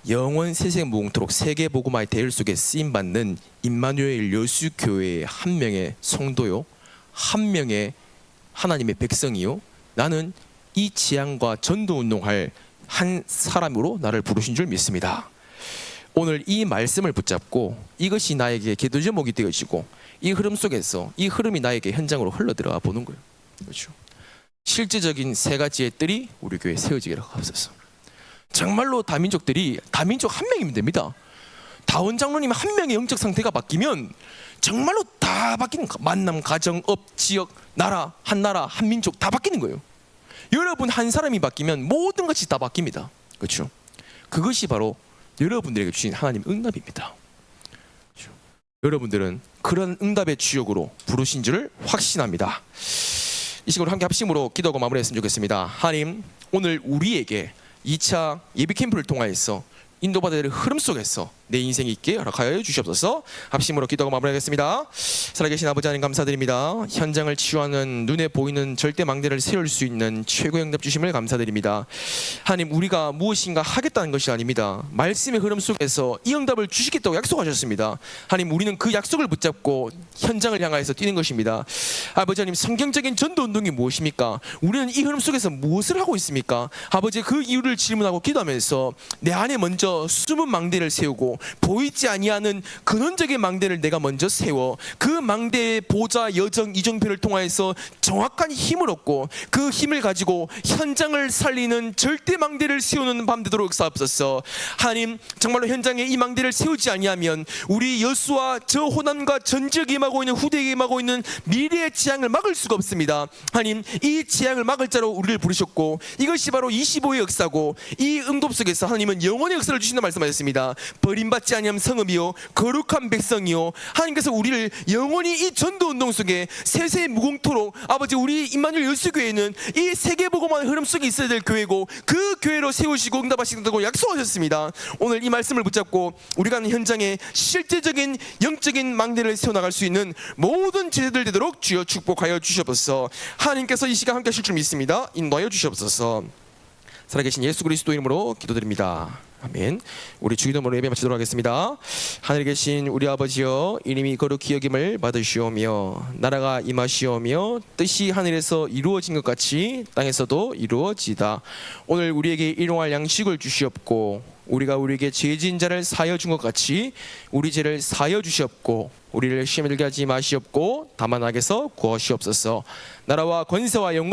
영원 세세 무궁토록 세계 복음화의 대열 속에 쓰임 받는 임마누엘 여수교회의 한 명의 성도요, 한 명의 하나님의 백성이요, 나는 이 지향과 전도 운동할 한 사람으로 나를 부르신 줄 믿습니다. 오늘 이 말씀을 붙잡고 이것이 나에게 기도 제목이 되어지고 이 흐름 속에서 이 흐름이 나에게 현장으로 흘러 들어가 보는 거예요. 그렇죠? 실제적인 세 가지의 뜰이 우리 교회에 세워지기를 하옵소서. 정말로 다민족들이 다민족 한 명이면 됩니다. 다원 장로님 한 명의 영적 상태가 바뀌면 정말로 다 바뀌는 거예요. 만남, 가정, 업, 지역, 나라, 한 민족 다 바뀌는 거예요. 여러분 한 사람이 바뀌면 모든 것이 다 바뀝니다. 그렇죠? 그것이 바로 여러분들에게 주신 하나님 응답입니다. 그렇죠? 여러분들은 그런 응답의 주역으로 부르신 줄을 확신합니다. 이 시간으로 함께 합심으로 기도하고 마무리했으면 좋겠습니다. 하나님, 오늘 우리에게 2차 예비 캠프를 통하여서 인도받을 흐름 속에서 내 인생이 있게 허락하여 주시옵소서. 합심으로 기도하고 마무리하겠습니다. 살아계신 아버지 하나님 감사드립니다. 현장을 치유하는 눈에 보이는 절대 망대를 세울 수 있는 최고의 응답 주심을 감사드립니다. 하나님, 우리가 무엇인가 하겠다는 것이 아닙니다. 말씀의 흐름 속에서 이 응답을 주시겠다고 약속하셨습니다. 하나님, 우리는 그 약속을 붙잡고 현장을 향하여서 뛰는 것입니다. 아버지 하나님, 성경적인 전도 운동이 무엇입니까? 우리는 이 흐름 속에서 무엇을 하고 있습니까? 아버지, 그 이유를 질문하고 기도하면서 내 안에 먼저 숨은 망대를 세우고 보이지 아니하는 근원적인 망대를 내가 먼저 세워 그 망대의 보좌, 여정, 이정표를 통하여서 정확한 힘을 얻고 그 힘을 가지고 현장을 살리는 절대 망대를 세우는 밤 되도록 역사하옵소서. 하나님, 정말로 현장에 이 망대를 세우지 아니하면 우리 여수와 저 호남과 전 지역에 임하고 있는 후대에 임하고 있는 미래의 재앙을 막을 수가 없습니다. 하나님, 이 재앙을 막을 자로 우리를 부르셨고 이것이 바로 25의 역사고 이 응답 속에서 하나님은 영원의 역사를 주신다 말씀하셨습니다. 버림받지 아니함 성읍이요 거룩한 백성이요, 하나님께서 우리를 영원히 이 전도운동 속에 세세 무궁토록 아버지 우리 임마누엘 여수교회는 이 세계복음화의 흐름 속에 있어야 될 교회고 그 교회로 세우시고 응답하시겠다고 약속하셨습니다. 오늘 이 말씀을 붙잡고 우리가 하는 현장에 실제적인 영적인 망대를 세워나갈 수 있는 모든 제자들 되도록 주여 축복하여 주시옵소서. 하나님께서 이 시간 함께 하실 줄 믿습니다. 인도하여 주시옵소서. 살아계신 예수 그리스도 이름으로 기도드립니다. 아멘. 우리 주기도문으로 예배 마치도록 하겠습니다. 하늘에 계신 우리 아버지여, 이름이 거룩히 여김을 받으시오며 나라가 임하시오며 뜻이 하늘에서 이루어진 것 같이 땅에서도 이루어지다. 오늘 우리에게 일용할 양식을 주시옵고 우리가 우리에게 죄 지은 자를 사하여 준 것 같이 우리 죄를 사하여 주시옵고 우리를 시험에 들게 하지 마시옵고 다만 악에서 구하시옵소서. 나라와 권세와 영광